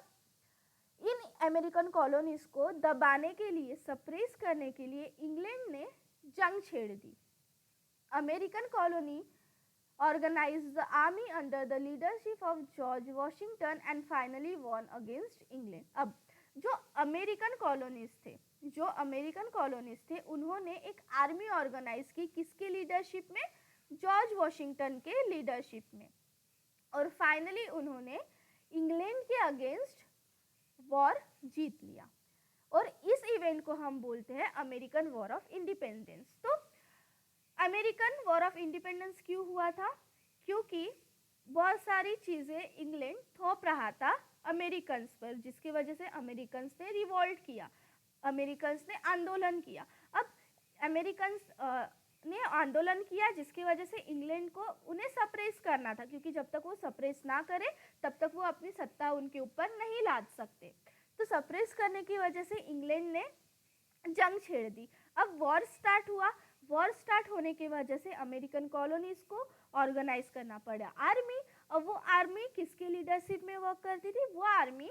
इन अमेरिकन कॉलोनीज को दबाने के लिए, सप्रेस करने के लिए इंग्लैंड ने जंग छेड़ दी। American colony organized the army under the leadership of George Washington and finally won against England. अब जो अमेरिकन कॉलोनीज थे उन्होंने एक आर्मी ऑर्गेनाइज की, किसके लीडरशिप में, जॉर्ज वॉशिंगटन के लीडरशिप में, और फाइनली उन्होंने इंग्लैंड के अगेंस्ट वॉर जीत लिया, और इस इवेंट को हम बोलते हैं अमेरिकन वॉर ऑफ इंडिपेंडेंस। तो अमेरिकन वॉर ऑफ इंडिपेंडेंस क्यों हुआ था, क्योंकि बहुत सारी चीज़ें इंग्लैंड थोप रहा था अमेरिकन्स पर, जिसकी वजह से अमेरिकन्स ने रिवॉल्ट किया, अमेरिकन्स ने आंदोलन किया। अब अमेरिकन्स ने आंदोलन किया जिसकी वजह से इंग्लैंड को उन्हें सप्रेस करना था, क्योंकि जब तक वो सप्रेस ना करे तब तक वो अपनी सत्ता उनके ऊपर नहीं लाद सकते। तो सप्रेस करने की वजह से इंग्लैंड ने जंग छेड़ दी। अब वॉर स्टार्ट हुआ, वॉर स्टार्ट होने की वजह से अमेरिकन कॉलोनीज को ऑर्गेनाइज करना पड़ा आर्मी, और वो आर्मी किसके लीडरशिप में वर्क करती थी, वो आर्मी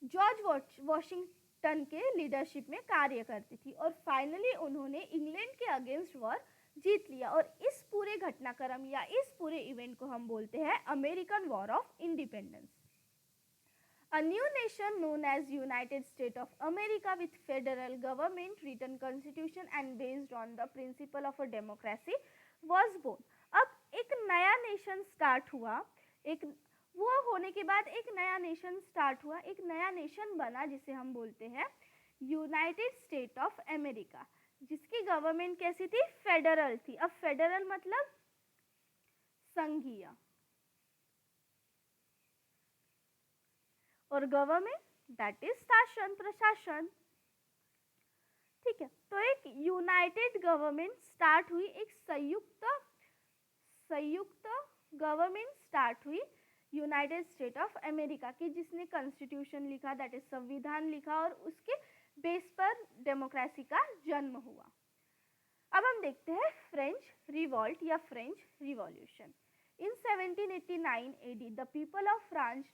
जॉर्ज वॉशिंगटन के लीडरशिप में कार्य करती थी, और फाइनली उन्होंने इंग्लैंड के अगेंस्ट वॉर जीत लिया। और इस पूरे घटनाक्रम या इस पूरे इवेंट को हम बोलते हैं American war of independence. A new nation known as United States of America with federal government, written constitution and based on the principle of a democracy was born. अब एक नया नेशन स्टार्ट हुआ, एक वो होने के बाद एक नया नेशन स्टार्ट हुआ, एक नया नेशन बना जिसे हम बोलते हैं यूनाइटेड स्टेट ऑफ अमेरिका, जिसकी गवर्नमेंट कैसी थी, फेडरल थी। अब फेडरल मतलब संघीय, और गवर्नमेंट दैट इज शासन, प्रशासन। ठीक है, तो एक यूनाइटेड गवर्नमेंट स्टार्ट हुई, एक संयुक्त गवर्नमेंट स्टार्ट हुई यूनाइटेड स्टेट ऑफ अमेरिका की, जिसने कॉन्स्टिट्यूशन लिखा, दैट इज संविधान लिखा, और उसके बेस पर डेमोक्रेसी का जन्म हुआ। अब हम देखते हैं फ्रेंच रिवॉल्ट या French revolution. In 1789 AD, the people of France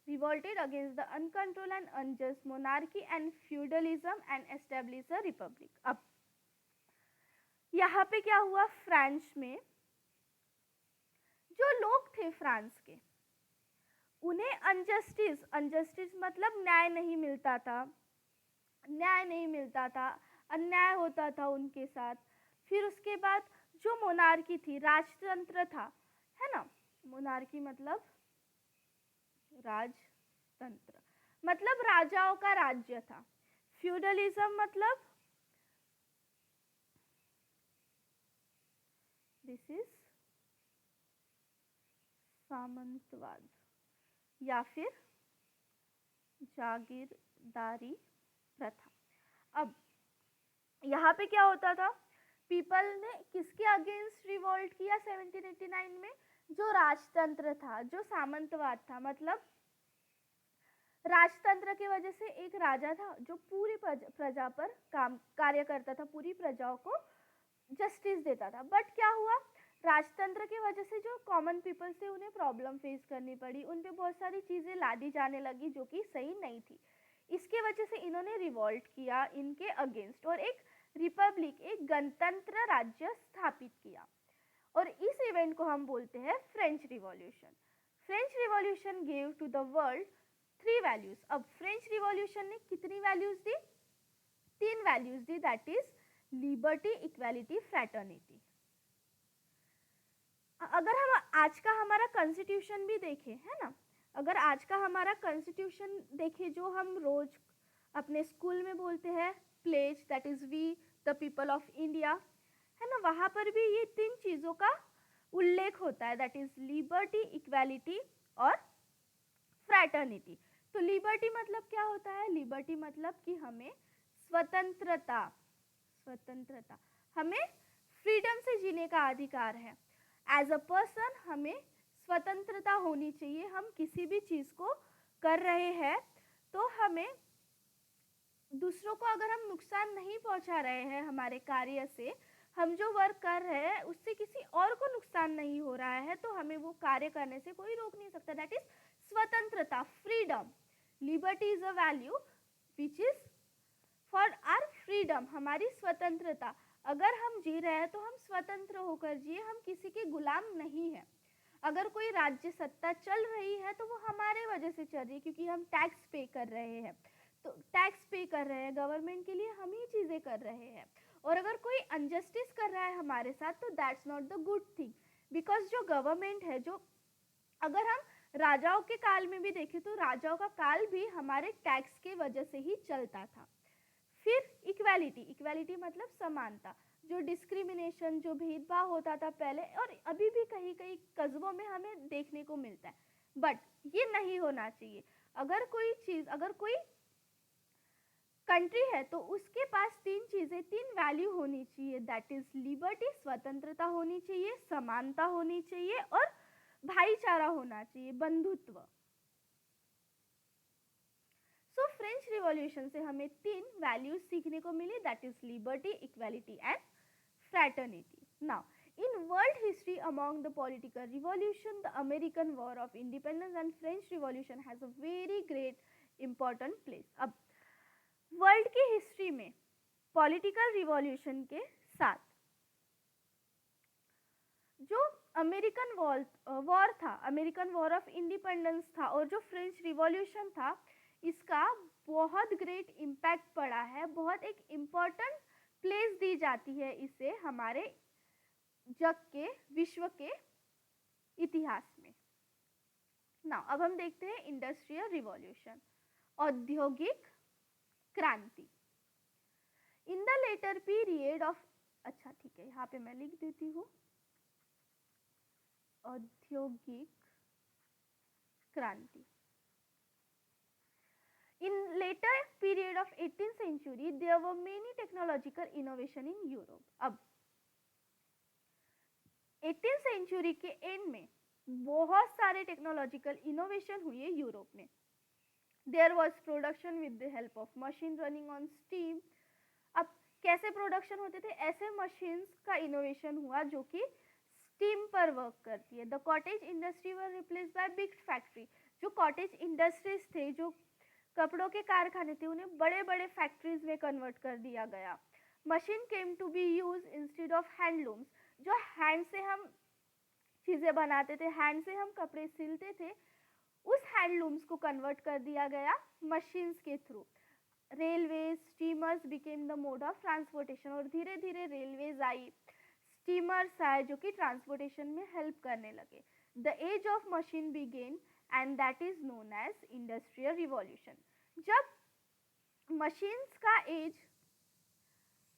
revolted against the uncontrolled and unjust monarchy and feudalism and established a republic. अब यहाँ पे क्या हुआ, फ्रांस में जो लोग थे फ्रांस के, उन्हें अनजस्टिस मतलब न्याय नहीं मिलता था, अन्याय होता था उनके साथ। फिर उसके बाद जो मोनार्की थी, राजतंत्र था, है ना, मोनार्की मतलब राजतंत्र, मतलब राजाओं का राज्य था। फ्यूडलिज्म मतलब दिस इज सामंतवाद या फिर जागीरदारी प्रथा। अब यहाँ पे क्या होता था, पीपल ने किसके अगेंस्ट रिवोल्ट किया 1789 में? जो राजतंत्र था, जो सामंतवाद था, मतलब राजतंत्र की वजह से एक राजा था जो पूरी प्रजा पर कार्य करता था, पूरी प्रजाओं को जस्टिस देता था। बट क्या हुआ, राजतंत्र की वजह से जो कॉमन पीपल थे उन्हें प्रॉब्लम फेस करनी पड़ी, उन पे बहुत सारी चीजें लादी जाने लगी जो कि सही नहीं थी। इसके वजह से इन्होंने रिवोल्ट किया इनके अगेंस्ट और एक रिपब्लिक, एक गणतंत्र राज्य स्थापित किया। और इस इवेंट को हम बोलते हैं French revolution. French revolution gave to the world 3 values. अब फ्रेंच रिवॉल्यूशन ने कितनी वैल्यूज दी? 3 वैल्यूज दी, that is liberty, equality, fraternity. अगर हम आज का हमारा कॉन्स्टिट्यूशन भी देखें, है ना, अगर आज का हमारा कॉन्स्टिट्यूशन देखें जो हम रोज अपने स्कूल में बोलते हैं, pledge, that is we the people of India, है ना, वहाँ पर भी ये 3 चीज़ों का उल्लेख होता है, दैट इज लिबर्टी, इक्वालिटी और फ्रैटर्निटी। तो लिबर्टी मतलब क्या होता है? लिबर्टी मतलब कि हमें स्वतंत्रता, स्वतंत्रता, हमें फ्रीडम से जीने का अधिकार है। एज अ पर्सन हमें स्वतंत्रता होनी चाहिए। हम किसी भी चीज़ को कर रहे हैं तो हमें दूसरों को अगर हम नुकसान नहीं पहुंचा रहे हैं हमारे कार्य से, हम जो वर्क कर रहे हैं उससे किसी और को नुकसान नहीं हो रहा है, तो हमें वो कार्य करने से कोई रोक नहीं सकता। दैट इज स्वतंत्रता, freedom. Liberty is a value which is for our freedom, हमारी स्वतंत्रता। अगर हम जी रहे हैं तो हम स्वतंत्र होकर जिए, हम किसी के गुलाम नहीं हैं। अगर कोई राज्य सत्ता चल रही है तो वो हमारे वजह से चल रही है, क्योंकि हम टैक्स पे कर रहे हैं, तो टैक्स पे कर रहे हैं गवर्नमेंट के लिए, हम ही चीज़ें कर रहे हैं। और अगर कोई अनजस्टिस कर रहा है हमारे साथ तो that's not the good thing, because जो गवर्नमेंट है, जो अगर हम राजाओं के काल में भी देखें तो राजाओं का काल भी हमारे टैक्स के वजह से ही चलता था। फिर इक्वालिटी, इक्वालिटी मतलब समानता। जो डिस्क्रिमिनेशन, जो भेदभाव होता था पहले और अभी भी कहीं कहीं कस्बों में हमें देखने को मिलता है, बट ये नहीं होना चाहिए। अगर कोई चीज़, अगर कोई कंट्री है तो उसके पास 3 चीज़ें, 3 वैल्यू होनी चाहिए, दैट इज लिबर्टी, स्वतंत्रता होनी चाहिए, समानता होनी चाहिए और भाईचारा होना चाहिए, बंधुत्व। सो फ्रेंच रिवॉल्यूशन से हमें 3 वैल्यूज सीखने को मिली, that is liberty, equality and fraternity. Now in world history, among the political revolution, the American War of Independence and French Revolution has a very great important place. अब world की history में political revolution के साथ जो American war था, American war of independence था, और जो फ्रेंच रिवॉल्यूशन था, इसका बहुत ग्रेट इम्पैक्ट पड़ा है, बहुत एक इम्पॉर्टेंट प्लेस दी जाती है इसे हमारे जग के, विश्व के इतिहास में। नाउ अब हम देखते हैं इंडस्ट्रियल रिवॉल्यूशन, औद्योगिक क्रांति। In the letter period of, अच्छा ठीक है, यहाँ पे मैं लिख देती हूँ औद्योगिक क्रांति। In later period of 18th century, there were many technological innovation in Europe. अब 18th century के एंड में बहुत सारे टेक्नोलॉजिकल इनोवेशन हुए यूरोप में। There was production with the help of machine running on steam. अब कैसे प्रोडक्शन होते थे? ऐसे मशीन्स का इनोवेशन हुआ जो कि स्टीम पर वर्क करती है। The cottage industry were replaced by big factory. जो कॉटेज इंडस्ट्रीज थे, जो कपड़ों के कारखाने थे, उन्हें बड़े बड़े फैक्ट्रीज में कन्वर्ट कर दिया गया। Machine came to be use instead of handlooms. जो हैंड से हम चीज़ें बनाते थे, हैंड से हम कपड़े सिलते थे, उस हैंडलूम्स को कन्वर्ट कर दिया गया मशीन्स के through. Railways, steamers became the mode of transportation. और धीरे धीरे रेलवेज आई, स्टीमर्स आए जो कि ट्रांसपोर्टेशन में हेल्प करने लगे। The age of machine began and that is known as industrial revolution. जब मशीन्स का एज,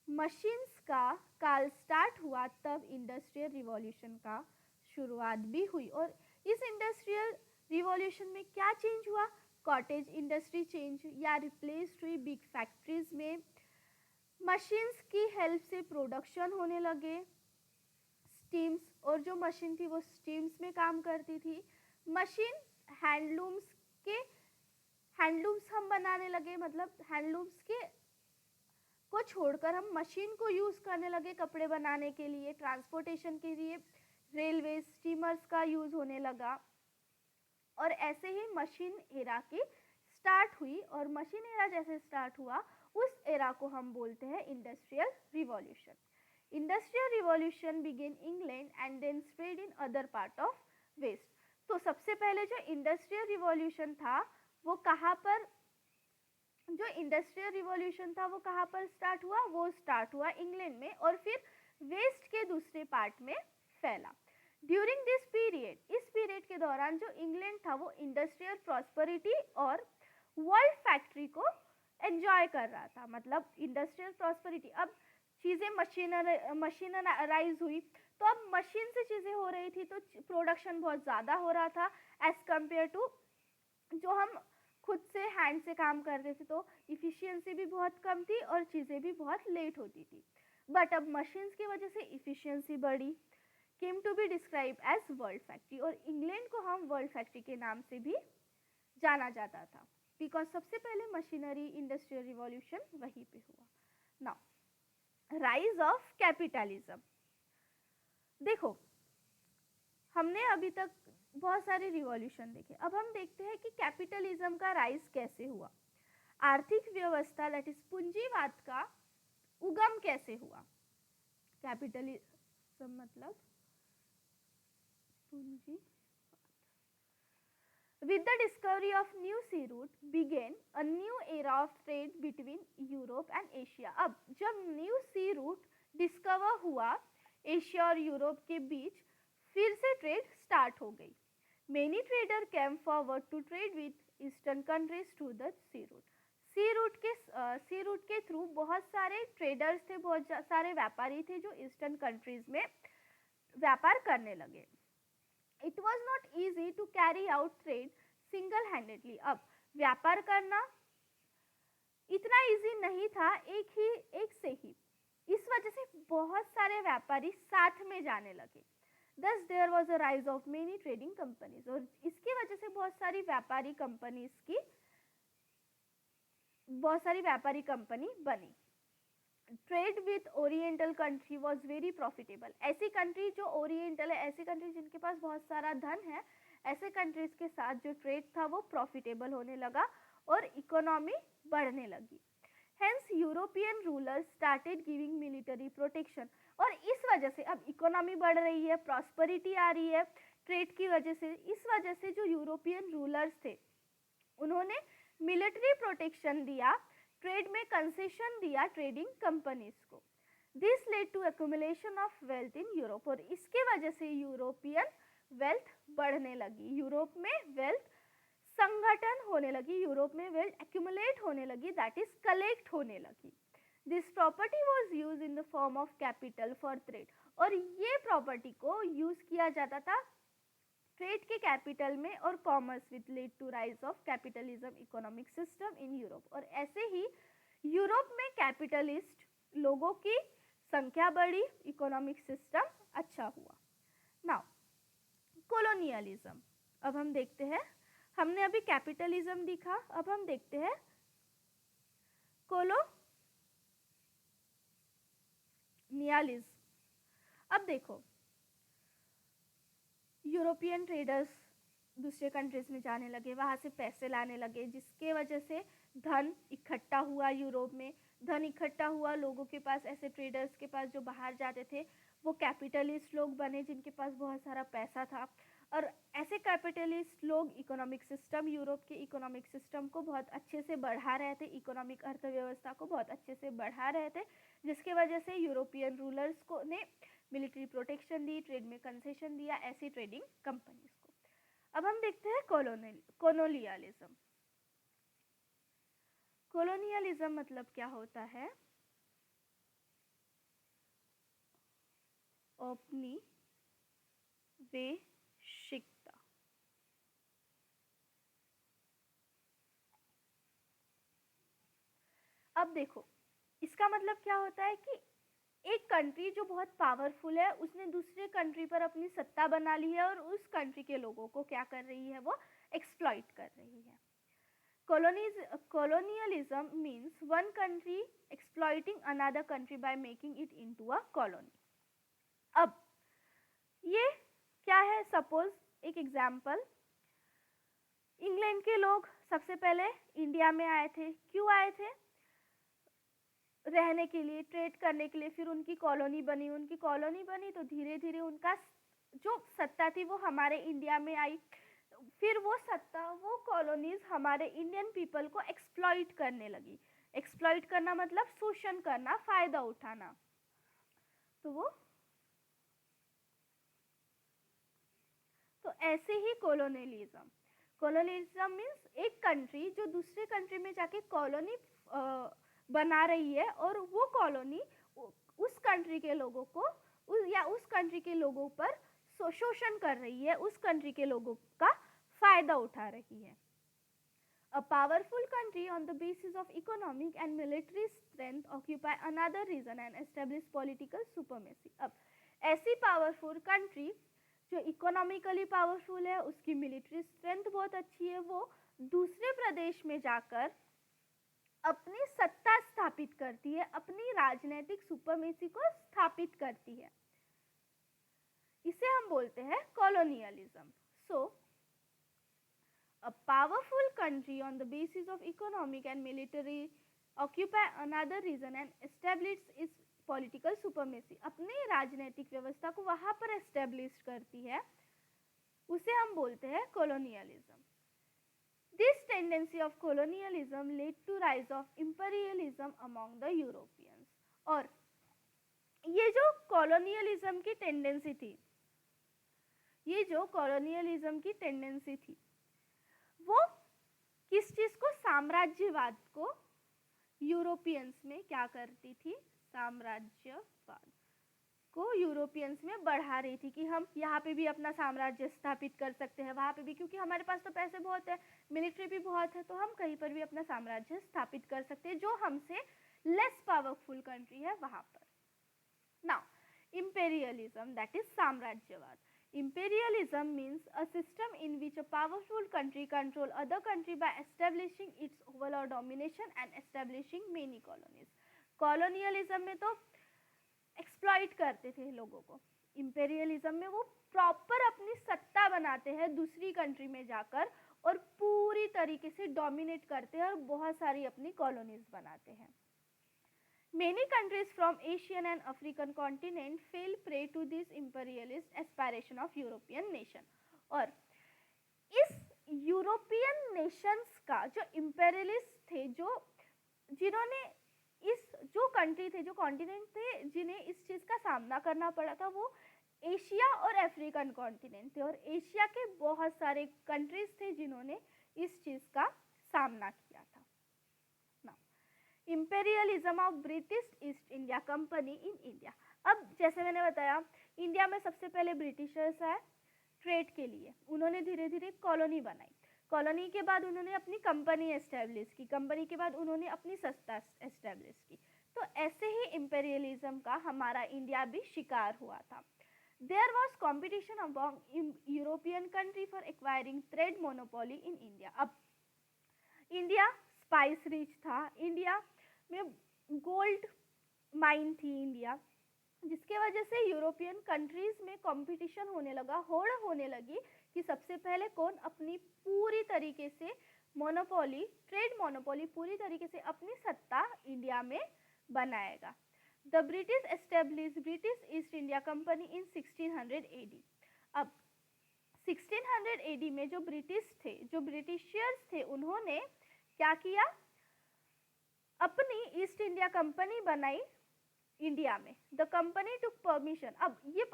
मशीन्स का काल स्टार्ट हुआ, तब इंडस्ट्रियल रिवॉल्यूशन का शुरुआत भी हुई। और इस इंडस्ट्रियल रिवॉल्यूशन में क्या चेंज हुआ? कॉटेज इंडस्ट्री चेंज या रिप्लेस्ड हुई बिग फैक्ट्रीज में, मशीन्स की हेल्प से प्रोडक्शन होने लगे, स्टीम्स, और जो मशीन थी वो स्टीम्स में काम करती थी। मशीन हैंडलूम्स हम बनाने लगे, मतलब हैंडलूम्स के को छोड़कर हम मशीन को यूज करने लगे कपड़े बनाने के लिए, ट्रांसपोर्टेशन के लिए रेलवे स्टीमर्स का यूज होने लगा। और ऐसे ही मशीन एरा की स्टार्ट हुई, और मशीन एरा जैसे स्टार्ट हुआ उस एरा को हम बोलते हैं industrial revolution. Industrial revolution begin England and then spread in other part of west. तो सबसे पहले जो इंडस्ट्रियल रिवॉल्यूशन था वो कहाँ पर स्टार्ट हुआ? वो स्टार्ट हुआ इंग्लैंड में, और फिर वेस्ट के दूसरे पार्ट में फैला। ड्यूरिंग दिस पीरियड, इस पीरियड के दौरान जो इंग्लैंड था वो इंडस्ट्रियल प्रॉस्पेरिटी और वर्ल्ड फैक्ट्री को एंजॉय कर रहा था। मतलब इंडस्ट्रियल प्रॉस्पेरिटी, अब चीज़ें मशीनराइज हुई, तो अब मशीन से चीज़ें हो रही थी, तो प्रोडक्शन बहुत ज़्यादा हो रहा था एज कम्पेयर टू जो हम खुद से हैंड से काम करते थे, तो इफ़िशियंसी भी बहुत कम थी और चीज़ें भी बहुत लेट होती थी। बट अब मशीन्स की वजह से इफ़िशियंसी बढ़ी, came to be describe as world factory, और इंग्लैंड को हम वर्ल्ड फैक्ट्री के नाम से भी जाना जाता था, बिकॉज सबसे पहले मशीनरी इंडस्ट्रियल रिवॉल्यूशन वहीं पे हुआ। Now rise of capitalism. देखो, हमने अभी तक बहुत सारे रिवॉल्यूशन देखे, अब हम देखते हैं कि कैपिटलिज्म का राइज कैसे हुआ। आर्थिक व्यवस्था दैट इज पूंजीवाद का उगम कैसे हुआ? कैपिटलिज्म मतलब पूंजी। With the discovery of new sea route began a new era of trade between Europe and Asia. अब जब न्यू सी रूट डिस्कवर हुआ एशिया और यूरोप के बीच, फिर से ट्रेड स्टार्ट हो गई। Many traders came forward to trade with eastern countries through the sea route. Sea route के थ्रू बहुत सारे ट्रेडर्स थे, बहुत सारे व्यापारी थे जो ईस्टर्न कंट्रीज में व्यापार करने लगे। It was not easy to carry out trade single-handedly. अब व्यापार करना इतना इजी नहीं था एक से ही, इस वजह से बहुत सारे व्यापारी साथ में जाने लगे। Thus there was a rise of many trading companies, और इसकी वजह से बहुत सारी व्यापारी कंपनी बनी। Trade with oriental country was very profitable. ऐसी कंट्री जो ओरिएंटल है, ऐसी कंट्री जिनके पास बहुत सारा धन है, ऐसे कंट्रीज के साथ जो ट्रेड था वो प्रॉफिटेबल होने लगा और इकोनॉमी बढ़ने लगी। Hence European rulers started giving military protection, और इस वजह से अब इकोनॉमी बढ़ रही है, प्रॉस्पेरिटी आ रही है ट्रेड की वजह से, इस वजह से जो यूरोपियन रूलर्स थे उन्होंने मिलिट्री प्रोटेक्शन दिया, ट्रेड में कंसेशन दिया ट्रेडिंग कंपनीज को। This led to accumulation of wealth in Europe, और इसके वजह से यूरोपियन वेल्थ बढ़ने लगी, यूरोप में वेल्थ संगठन होने लगी, यूरोप में वेल्थ एक्यूमुलेट होने लगी, दैट इज कलेक्ट होने लगी। This property was use in the form of capital for trade, और ये प्रॉपर्टी को यूज किया जाता था ट्रेड के कैपिटल में और commerce, with lead to rise of capitalism economic system in Europe, और ऐसे ही यूरोप में कैपिटलिस्ट लोगों की संख्या बढ़ी, इकोनॉमिक सिस्टम अच्छा हुआ। नाउ कॉलोनियलिज्म, अब हम देखते हैं, हमने अभी कैपिटलिज्म देखा, अब हम देखते हैं कॉलोनियलिज्म। अब देखो, यूरोपियन ट्रेडर्स दूसरे कंट्रीज में जाने लगे, वहाँ से पैसे लाने लगे, जिसके वजह से धन इकट्ठा हुआ यूरोप में, धन इकट्ठा हुआ लोगों के पास, ऐसे ट्रेडर्स के पास जो बाहर जाते थे वो कैपिटलिस्ट लोग बने जिनके पास बहुत सारा पैसा था, और ऐसे कैपिटलिस्ट लोग इकोनॉमिक सिस्टम, यूरोप के इकोनॉमिक सिस्टम को बहुत अच्छे से बढ़ा रहे थे, इकोनॉमिक अर्थव्यवस्था को बहुत अच्छे से बढ़ा रहे थे, जिसके वजह से यूरोपियन रूलर्स को ने मिलिट्री प्रोटेक्शन दी, ट्रेड में कंसेशन दिया ऐसी ट्रेडिंग कंपनीज को। अब हम देखते हैं कॉलोनियलिज्म। कॉलोनियलिज्म मतलब क्या होता है? औपनिवेशिकता। अब देखो इसका मतलब क्या होता है कि एक कंट्री जो बहुत पावरफुल है उसने दूसरे कंट्री पर अपनी सत्ता बना ली है और उस कंट्री के लोगों को क्या कर रही है, वो एक्सप्लॉइट कर रही है। Colonialism means one country exploiting another country by making it into a colony. अब ये क्या है, सपोज एक एग्जाम्पल, इंग्लैंड के लोग सबसे पहले इंडिया में आए थे। क्यों आए थे? रहने के लिए, ट्रेड करने के लिए। फिर उनकी कॉलोनी बनी तो धीरे धीरे उनका जो सत्ता थी वो हमारे इंडिया में आई। फिर वो सत्ता, वो कॉलोनीज हमारे इंडियन पीपल को एक्सप्लॉइट करने लगी। एक्सप्लॉइट करना मतलब शोषण करना, फायदा उठाना। तो ऐसे ही कोलोनियलिज्म मीन्स एक कंट्री जो दूसरे कंट्री में जाके कॉलोनी बना रही है और वो कॉलोनी उस कंट्री के लोगों को उस कंट्री के लोगों पर शोषण कर रही है, उस कंट्री के लोगों का फायदा उठा रही है। A powerful country on the basis of economic and military strength occupy another region and establish political supremacy. अब ऐसी पावरफुल कंट्री जो इकोनॉमिकली पावरफुल है, उसकी मिलिट्री स्ट्रेंथ बहुत अच्छी है, वो दूसरे प्रदेश में जाकर अपनी सत्ता स्थापित करती है, अपनी राजनीतिक सुपरमेसी को स्थापित करती है। इसे हम बोलते हैं colonialism. So a powerful country on the basis of economic and military occupy another region and establish its political supremacy. अपनी राजनीतिक व्यवस्था को वहां पर एस्टेब्लिश करती है, उसे हम बोलते हैं colonialism. This tendency of colonialism led to rise of imperialism among the Europeans. और ये जो colonialism की टेंडेंसी थी, वो किस चीज को, साम्राज्यवाद को यूरोपियंस में क्या करती थी, साम्राज्यवाद को यूरोपियंस में बढ़ा रही थी कि हम यहाँ पे भी अपना साम्राज्य स्थापित कर सकते हैं, वहाँ पे भी, क्योंकि हमारे पास तो पैसे बहुत है, मिलिट्री भी बहुत है, तो हम कहीं पर भी अपना साम्राज्य स्थापित कर सकते हैं जो हमसे लेस पावरफुल कंट्री है वहाँ पर। नाउ imperialism, that is साम्राज्यवाद. Imperialism means a system in which a powerful country control other country by establishing its overall domination and establishing many colonies. Colonialism में तो एक्सप्लॉइट करते थे लोगों को, इंपेरियलिज्म में वो प्रॉपर अपनी सत्ता बनाते हैं दूसरी कंट्री में जाकर और पूरी तरीके से डोमिनेट करते हैं और बहुत सारी अपनी कॉलोनीज बनाते हैं। Many countries from Asian and African continent fell prey to this imperialist aspiration of European nation. और इस यूरोपियन नेशंस का जो इंपेरियलिस्ट थे, जिन्होंने जो कंट्री थे, जो कॉन्टिनेंट थे जिन्हें इस चीज़ का सामना करना पड़ा था, वो एशिया और अफ्रीकन कॉन्टिनेंट थे। और एशिया के बहुत सारे कंट्रीज थे जिन्होंने इस चीज़ का सामना किया था। Imperialism of British East India company in India. अब जैसे मैंने बताया, इंडिया में सबसे पहले ब्रिटिशर्स आए ट्रेड के लिए, उन्होंने धीरे धीरे कॉलोनी बनाई, कॉलोनी के बाद उन्होंने अपनी कंपनी एस्टेब्लिश की, कंपनी के बाद उन्होंने अपनी सत्ता एस्टेब्लिश की। तो ऐसे ही इंपेरियलिज्म का हमारा इंडिया भी शिकार हुआ था। There was competition among European country for acquiring trade monopoly in India. अब इंडिया स्पाइस रिच था, इंडिया में गोल्ड माइन थी इंडिया, जिसके वजह से यूरोपियन कंट्रीज में कंपटीशन होने लगा, होड़ होने लगी कि सबसे पहले कौन अपनी पूरी तरीके से मोनोपोली, ट्रेड मोनोपोली पूरी तरीके से अपनी सत्ता इंडिया में बनाएगा। The British establish British East India company in 1600 AD। अब 1600 AD में जो ब्रिटिशियर्स थे, उन्होंने क्या किया, अपनी ईस्ट इंडिया कंपनी बनाई इंडिया में। The company took permission. अब ये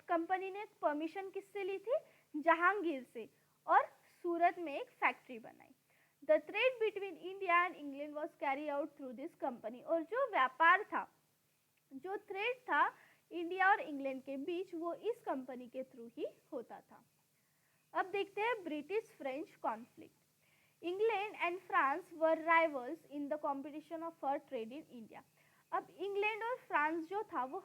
कंपनी ने परमिशन किससे ली थी, जहांगीर से, और सूरत में एक फैक्ट्री बनाई। The trade between India and England was carry out through this company. और जो व्यापार था, जो ट्रेड था इंडिया और इंग्लैंड के बीच, वो इस कंपनी के थ्रू ही होता था। अब देखते हैं British French conflict. England and France were rivals in the competition of fur trade in India. अब इंग्लैंड और फ्रांस जो था वो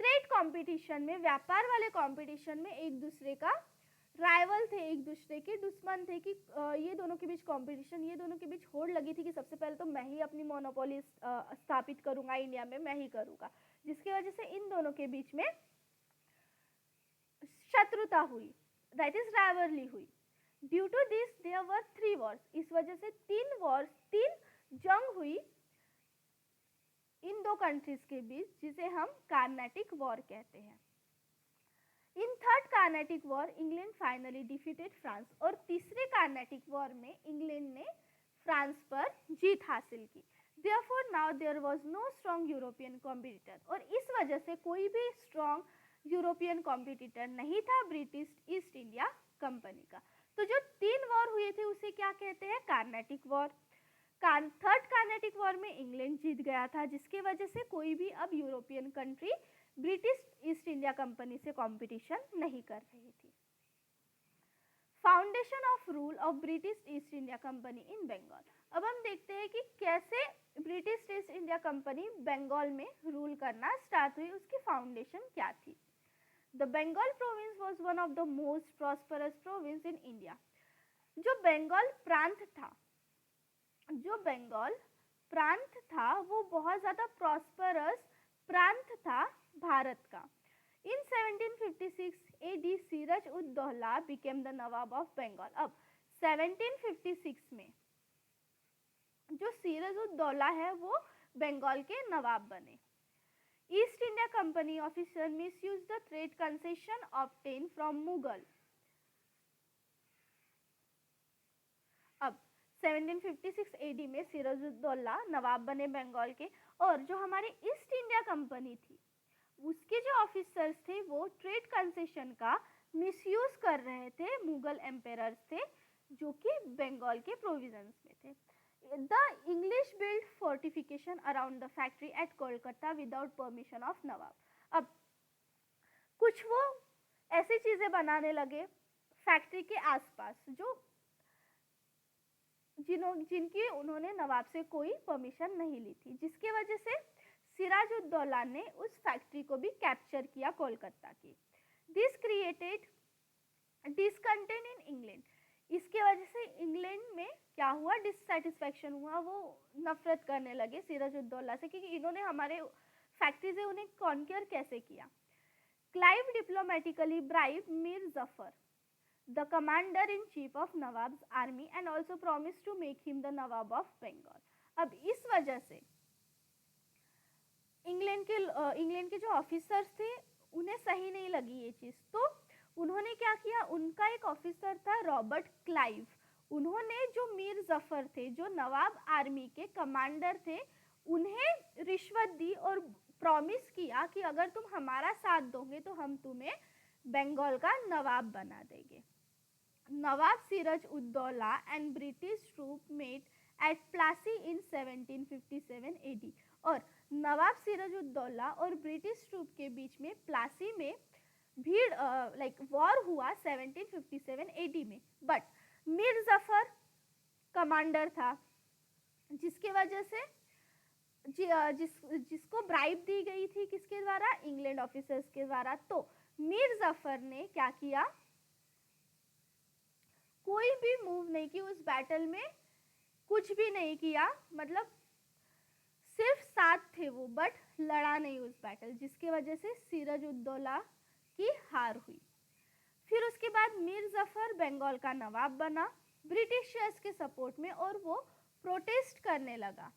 ट्रेड कंपटीशन में, व्यापार वाले कंपटीशन में एक दूसरे का राइवल थे, एक दूसरे के दुश्मन थे कि ये दोनों के बीच कंपटीशन, ये दोनों के बीच होड़ लगी थी कि सबसे पहले तो मैं ही अपनी मोनोपोली स्थापित करूंगा इंडिया में, मैं ही करूंगा, जिसकी वजह से इन दोनों के बीच में शत्रुता हुई, दैट इज राइवलरी हुई। Due to this there were 3 wars, इस वजह से 3 जंग हुई इन दो कंट्रीज के बीच, जिसे हम कार्नेटिक वॉर कहते हैं। In third Carnatic war England finally defeated France, और तीसरे कार्नेटिक वॉर में इंग्लैंड ने फ्रांस पर जीत हासिल की। Therefore now there was no strong European competitor, और इस वजह से कोई भी स्ट्रॉन्ग यूरोपियन कॉम्पिटिटर नहीं था ब्रिटिश ईस्ट इंडिया कंपनी का। तो जो 3 वॉर हुए थे उसे क्या कहते हैं? Carnatic war. Third Carnatic war में इंग्लैंड जीत गया था, जिसकी वजह से कोई भी अब European country British East India company से कंपटीशन नहीं कर रही थी। Foundation of rule of British East India company in Bengal. अब हम देखते हैं कि कैसे British East India company Bengal में रूल करना स्टार्ट हुई, उसकी फाउंडेशन क्या थी। The Bengal province was one of the most prosperous province in India. जो बंगाल प्रांत था वो बहुत ज़्यादा प्रॉस्परस प्रांत था भारत का। इन 1756 AD Siraj ud Daula became the nawab of Bengal. अब 1756 में जो सीरज उद दौला है वो बंगाल के नवाब बने। East India company officer misuse the trade concession obtain from Mughal. अब 1756 AD में सीरज उद दौला नवाब बने बंगाल के, और जो हमारे ईस्ट इंडिया कंपनी थी उसके जो ऑफिसर्स थे वो ट्रेड कंसेशन का मिसयूज कर रहे थे, मुगल एम्पेरर्स थे जो कि बंगाल के प्रोविजंस में थे। The English build fortification around the factory at Kolkata without permission of nawab. अब कुछ वो ऐसी चीजें बनाने लगे फैक्ट्री के आसपास जो जिनकी उन्होंने नवाब से कोई परमिशन नहीं ली थी, जिसकी वजह से सिराज उद दौला ने उस फैक्ट्री को भी कैप्चर किया कोलकाता की। This created discontent in England. इसके वजह से इंग्लैंड में क्या हुआ? डिससेटिस्फैक्शन हुआ, वो नफरत करने लगे सिराज उद दौला से कि इन्होंने हमारे फैक्ट्री से उन्हें कॉन्क्योर कैसे किया। Clive diplomatically bribe Mir Jafar the commander in chief of nawab's army and also promise to make him the nawab of Bengal. अब इस वजह से इंग्लैंड के जो ऑफिसर्स थे उन्हें सही नहीं लगी ये चीज़, तो उन्होंने क्या किया, उनका एक ऑफिसर था रॉबर्ट क्लाइव, उन्होंने जो मीर जफर थे जो नवाब आर्मी के कमांडर थे उन्हें रिश्वत दी और प्रॉमिस किया कि अगर तुम हमारा साथ दोगे तो हम तुम्हें बंगाल का नवाब बना देंगे। Nawab Siraj ud Daula and British troop met at Plassey in 1757 AD, और नवाब सिराज उद दौला और ब्रिटिश ट्रूप के बीच में प्लासी में भीड़ वॉर हुआ 1757 AD में। बट मीर जफर कमांडर था, जिसके वजह से जिसको ब्राइब दी गई थी किसके द्वारा? इंग्लैंड ऑफिसर्स के द्वारा। तो मीर जफर ने क्या किया, कोई भी मूव नहीं की उस बैटल में, कुछ भी नहीं किया, मतलब सिर्फ साथ थे वो, बट लड़ा नहीं उस बैटल, जिसकी वजह से सिराज उद दौला की हार हुई। फिर उसके बाद मीर जफर बंगाल का नवाब बना ब्रिटिशर्स के सपोर्ट में, और वो प्रोटेस्ट करने लगा।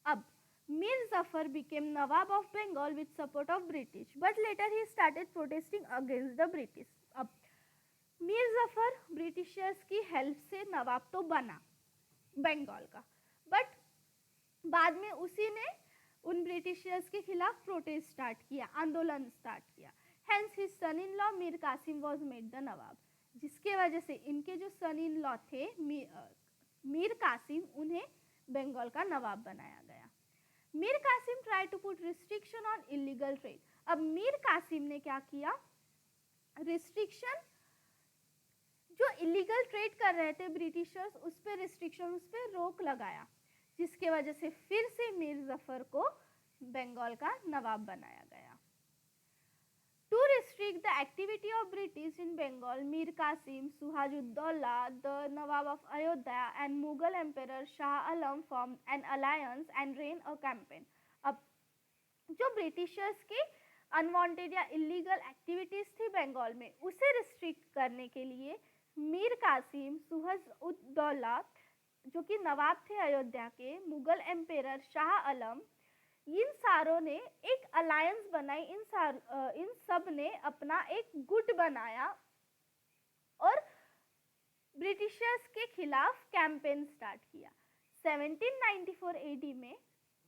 अब Mir Jafar became nawab of Bengal with support of British, but later he started protesting against the British. अब मीर जफर ब्रिटिशर्स की हेल्प से नवाब तो बना बंगाल का, बट बाद में उसी ने उन ब्रिटिशर्स के खिलाफ प्रोटेस्ट स्टार्ट किया, आंदोलन स्टार्ट किया। Hence his son in law Mir Qasim was made the nawab, जिसके वजह से इनके जो सन इन लॉ थे मीर कासिम, उन्हें बंगाल का नवाब बनाया गया। Mir Qasim try to put restriction on illegal trade. अब मीर कासिम ने क्या किया, रिस्ट्रिक्शन जो इलीगल ट्रेड कर रहे थे ब्रिटिशर्स, उस पर रिस्ट्रिक्शन, उस पर रोक लगाया, जिसके वजह से फिर से मीर जफर को बंगाल का नवाब बनाया गया। To restrict the activity of British in Bengal, Mir Qasim, Suhajuddaulah, the Nawab of Ayodhya and Mughal Emperor Shah Alam formed an alliance and ran a campaign. अब जो ब्रिटिशर्स की अनवांटेड या इलीगल एक्टिविटीज थी बंगाल में, उसे restrict करने के लिए मीर कासिम, सुहज-उद-दौला जो कि नवाब थे अयोध्या के, मुगल एम्पेरर शाह आलम, इन सारों ने एक अलायंस बनाई। इन सब ने अपना एक गुट बनाया और ब्रिटिशर्स के खिलाफ कैंपेन स्टार्ट किया। 1794 एडी में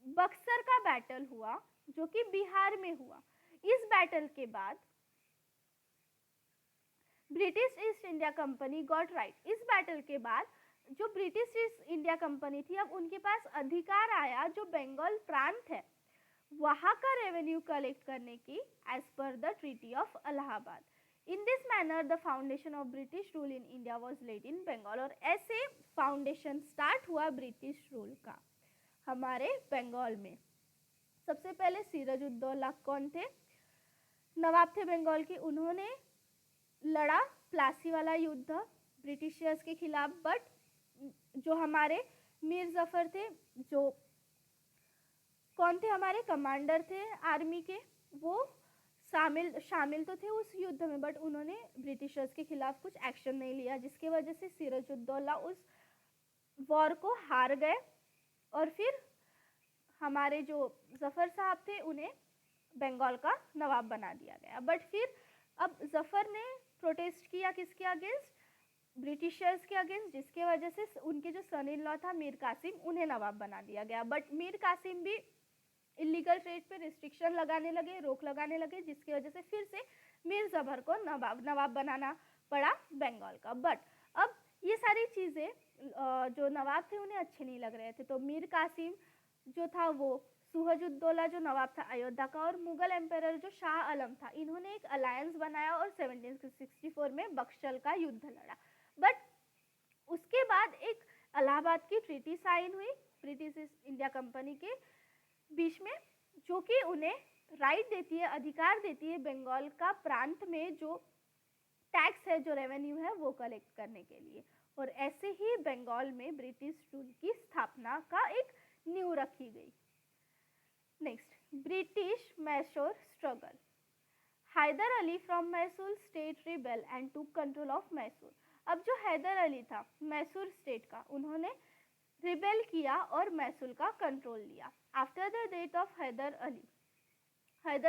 बक्सर का बैटल हुआ, जो कि बिहार में हुआ। इस बैटल के बाद British East India company got right. इस बैटल के बाद जो ब्रिटिश ईस्ट इंडिया कंपनी थी, अब उनके पास अधिकार आया जो बंगाल प्रांत है वहां का रेवेन्यू कलेक्ट करने की, as per the treaty of Allahabad. In this manner the foundation of British rule in India was laid in Bengal. और ऐसे फाउंडेशन स्टार्ट हुआ ब्रिटिश रूल का हमारे बंगाल में। सबसे पहले सिराजुद्दौला कौन थे? नवाब थे बंगाल के। उन्होंने लड़ा प्लासी वाला युद्ध ब्रिटिशर्स के खिलाफ, बट जो हमारे मीर जफर थे, जो कौन थे हमारे कमांडर थे आर्मी के, वो शामिल तो थे उस युद्ध में, बट उन्होंने ब्रिटिशर्स के खिलाफ कुछ एक्शन नहीं लिया, जिसके वजह से सिराजुद्दौला उस वॉर को हार गए। और फिर हमारे जो जफर साहब थे उन्हें बंगाल का नवाब बना दिया गया। बट फिर अब जफर ने प्रोटेस्ट किया किसके अगेंस्ट? ब्रिटिशर्स के अगेंस्ट, जिसके वजह से उनके जो सन इन लॉ था मीर कासिम, उन्हें नवाब बना दिया गया। बट मीर कासिम भी इलीगल ट्रेड पे रिस्ट्रिक्शन लगाने लगे, रोक लगाने लगे, जिसकी वजह से फिर से मीर जफर को नवाब बनाना पड़ा बंगाल का। बट अब ये सारी चीज़ें जो नवाब थे उन्हें अच्छे नहीं लग रहे थे, तो मीर कासिम जो था वो सुहजुद्दौला जो नवाब था अयोध्या का और मुगल एम्पेरर जो शाह आलम था, इन्होंने एक अलायंस बनाया और 1764 में बक्सर का युद्ध लड़ा। बट उसके बाद एक इलाहाबाद की ट्रीटी साइन हुई ब्रिटिश इंडिया कंपनी के बीच में, जो कि उन्हें राइट देती है, अधिकार देती है बंगाल का प्रांत में जो टैक्स है, जो रेवेन्यू है, वो कलेक्ट करने के लिए। और ऐसे ही बंगाल में ब्रिटिश रूल की स्थापना का एक नींव रखी गई। Next, British Mysore struggle. Haidar Ali from Mysore state rebel and took control of Mysore. अब जो हैदर अली था मैसूर स्टेट का, उन्होंने रिबेल किया और मैसूर का कंट्रोल लिया। After the death of Haidar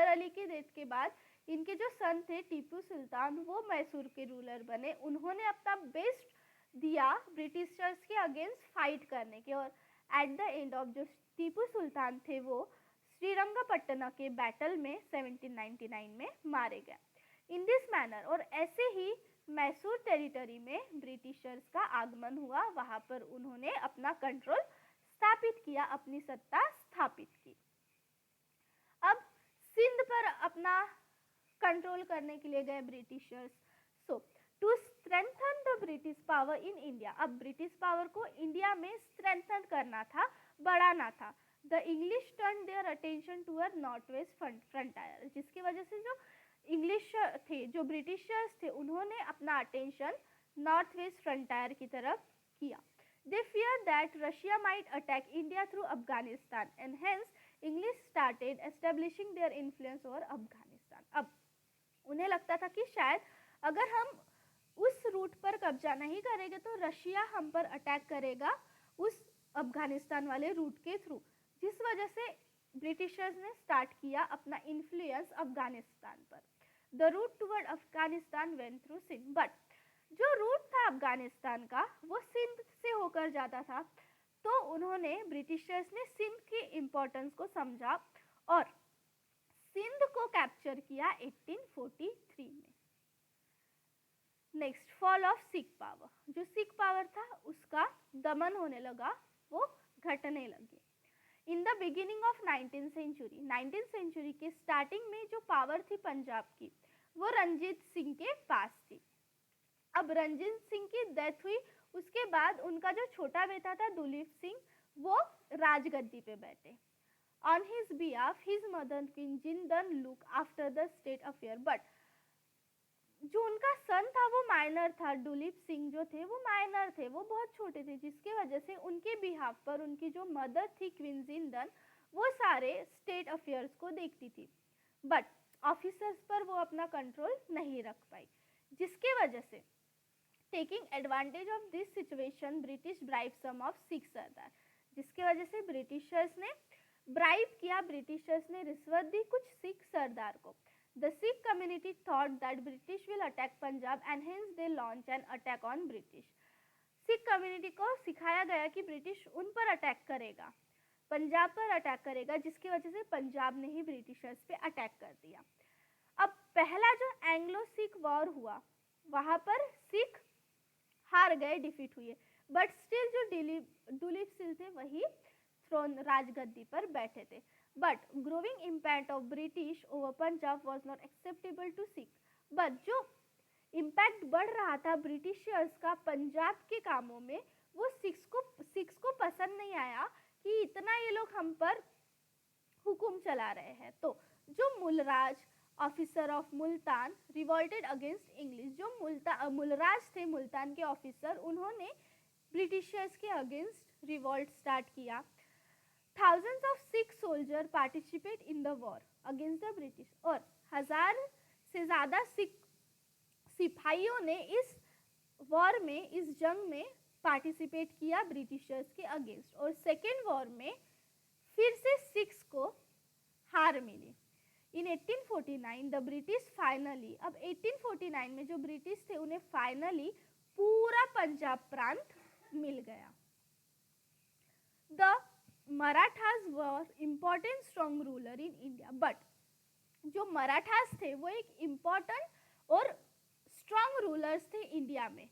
Ali की डेथ के बाद इनके जो सन थे टीपू सुल्तान, वो मैसूर के रूलर बने। उन्होंने अपना बेस्ट दिया ब्रिटिशर्स के अगेंस्ट फाइट करने के, और एट द एंड ऑफ जो टीपू सुल्तान थे वो श्रीरंगपट्टना के बैटल में 1799 में मारे गए। इन दिस मैनर, और ऐसे ही मैसूर टेरिटरी में ब्रिटिशर्स का आगमन हुआ, वहां पर उन्होंने अपना कंट्रोल स्थापित किया, अपनी सत्ता स्थापित की। अब सिंध पर अपना कंट्रोल करने के लिए गए Britishers. So to strengthen the British power in India, अब ब्रिटिश पावर को इंडिया में स्ट्रेंथन करना था, बढ़ाना था। The English turn their attention toward north west frontier, जिसकी वजह से जो इंग्लिश थे, जो ब्रिटिशर्स थे, उन्होंने अपना अटेंशन नॉर्थ वेस्ट फ्रंटायर की तरफ किया। दे fear that Russia might attack India through Afghanistan and hence English started establishing their influence over Afghanistan. अब उन्हें लगता था कि शायद अगर हम उस रूट पर कब्जा नहीं करेंगे तो रशिया हम पर अटैक करेगा उस अफगानिस्तान वाले रूट के थ्रू, जिस वजह से ब्रिटिशर्स ने स्टार्ट किया अपना इन्फ्लुएंस अफगानिस्तान पर। The route toward Afghanistan went through Sindh, but जो रूट था अफगानिस्तान का वो सिंध से होकर जाता था, तो उन्होंने ब्रिटिशर्स ने सिंध की इम्पोर्टेंस को समझा और सिंध को कैप्चर किया 1843 में। Next, fall of Sikh power. जो सिख पावर था उसका दमन होने लगा, वो घटने लगे। In the beginning of 19th century के स्टार्टिंग में जो पावर थी पंजाब की, वो रंजीत सिंह के पास थी। अब रंजीत सिंह की डेथ हुई, उसके बाद उनका जो छोटा बेटा था दुलीप सिंह, वो राजगद्दी पे बैठे। On his behalf, his mother Queen Jindan look after the state affair, but जो उनका सन था वो माइनर था, दुलीप सिंह जो थे वो माइनर थे, वो बहुत छोटे थे, जिसकी वजह से उनके बिहाफ पर उनकी जो मदर थी क्वीन जिंदन, वो सारे स्टेट अफेयर्स को देखती थी, बट ऑफिसर्स पर वो अपना कंट्रोल नहीं रख पाई, जिसकी वजह से taking advantage of this situation British bribe some of Sikh sardar, जिसकी वजह से ब्रिटिशर्स ने ब्राइब किया, ब्रिटिशर्स ने रिश्वत दी कुछ सिख सरदार को। The Sikh community thought that British will attack Punjab and hence they launched an attack on British. Sikh community को सिखाया गया कि ब्रिटिश उन पर अटैक करेगा, पंजाब पर अटैक करेगा, जिसकी वजह से पंजाब ने ही ब्रिटिशर्स पे अटैक कर दिया। अब पहला जो एंग्लो सिख वॉर हुआ, वहां पर सिख हार गए, डिफीट हुए, बट स्टिल जो दुलीप सिंह थे वही थ्रोन राजगद्दी पर बैठे थे। But growing impact of British over Punjab was not acceptable to Sikh. But जो इम्पैक्ट बढ़ रहा था ब्रिटिशर्स का पंजाब के कामों में, वो सिख्स को पसंद नहीं आया कि इतना ये लोग हम पर हुकुम चला रहे हैं। तो जो Mulraj officer of Multan revolted against English, जो मुलराज थे मुल्तान के ऑफिसर, उन्होंने ब्रिटिशर्स के अगेंस्ट रिवॉल्ट स्टार्ट किया। Thousands of Sikh soldiers participate in the war against the British, और 1000 से ज़्यादा सिख सिपाहियों ने इस वॉर में, इस जंग में पार्टिसिपेट किया ब्रिटिशर्स के अगेंस्ट। और सेकेंड वॉर में फिर से सिख्स को हार मिली। इन 1849 द ब्रिटिश फाइनली, अब 1849 में जो ब्रिटिश थे उन्हें फाइनली पूरा पंजाब प्रांत मिल गया। The Marathas were important strong ruler in India, but जो मराठास थे वो एक इम्पॉर्टेंट और स्ट्रॉन्ग रूलर्स थे इंडिया में,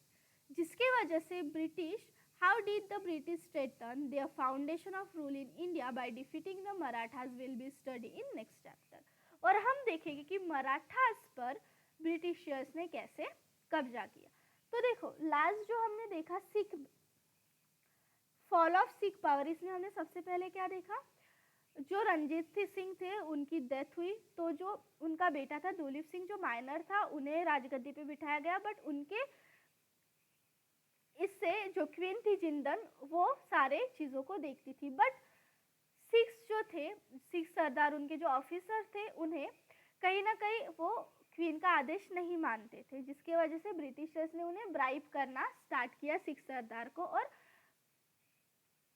जिसके वजह से British, how did the British strengthen their foundation of rule in India by defeating the Marathas will be study in next chapter. और हम देखेंगे कि मराठास पर ब्रिटिशर्स ने कैसे कब्जा किया। तो देखो लास्ट जो हमने देखा Sikh, fall of Sikh power, इसमें हमने सबसे पहले क्या देखा, जो रंजीत सिंह थे उनकी डेथ हुई, तो जो उनका बेटा था दुलीप सिंह जो माइनर था, उन्हें राजगद्दी पे बिठाया गया, बट उनके इससे जो क्वीन थी जिंदन, वो सारे चीज़ों को देखती थी, बट सिख्स जो थे, सिख सरदार, उनके जो ऑफिसर थे, उन्हें कहीं ना कहीं वो क्वीन का आदेश नहीं मानते थे, जिसकी वजह से ब्रिटिशर्स ने उन्हें ब्राइब करना स्टार्ट किया सिख सरदार को, और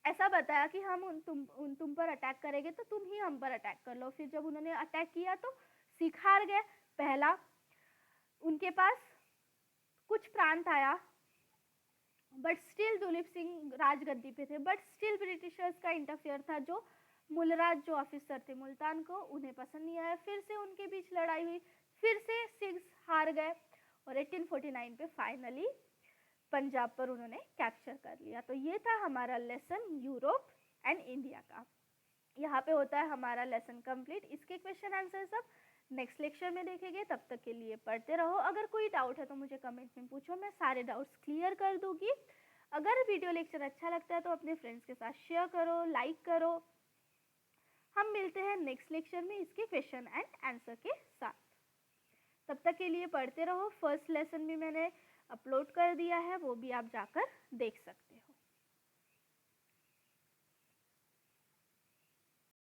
ऐसा बताया कि हम तुम पर अटैक करेंगे तो तुम ही हम पर अटैक कर लो। फिर जब उन्होंने अटैक किया तो सिख हार गए। पहला उनके पास कुछ प्रांत आया, बट स्टिल दुलीप सिंह राजगद्दी पे थे, बट स्टिल ब्रिटिशर्स का इंटरफेयर था। जो मुलराज जो ऑफिसर थे मुल्तान को, उन्हें पसंद नहीं आया, फिर से उनके बीच लड़ाई हुई, फिर से सिख्स हार गए, और 1849 पे फाइनली पंजाब पर उन्होंने कैप्चर कर लिया। तो ये था हमारा लेसन यूरोप एंड इंडिया का। यहाँ पे होता है हमारा लेसन कंप्लीट। इसके क्वेश्चन आंसर सब नेक्स्ट लेक्चर में देखेंगे। तब तक के लिए पढ़ते रहो। अगर कोई डाउट है तो मुझे कमेंट में पूछो, मैं सारे डाउट्स क्लियर कर दूंगी। अगर वीडियो लेक्चर अच्छा लगता है तो अपने फ्रेंड्स के साथ शेयर करो, लाइक करो। हम मिलते हैं नेक्स्ट लेक्चर में इसके क्वेश्चन एंड आंसर के साथ। तब तक के लिए पढ़ते रहो। फर्स्ट लेसन भी मैंने अपलोड कर दिया है, वो भी आप जाकर देख सकते हैं।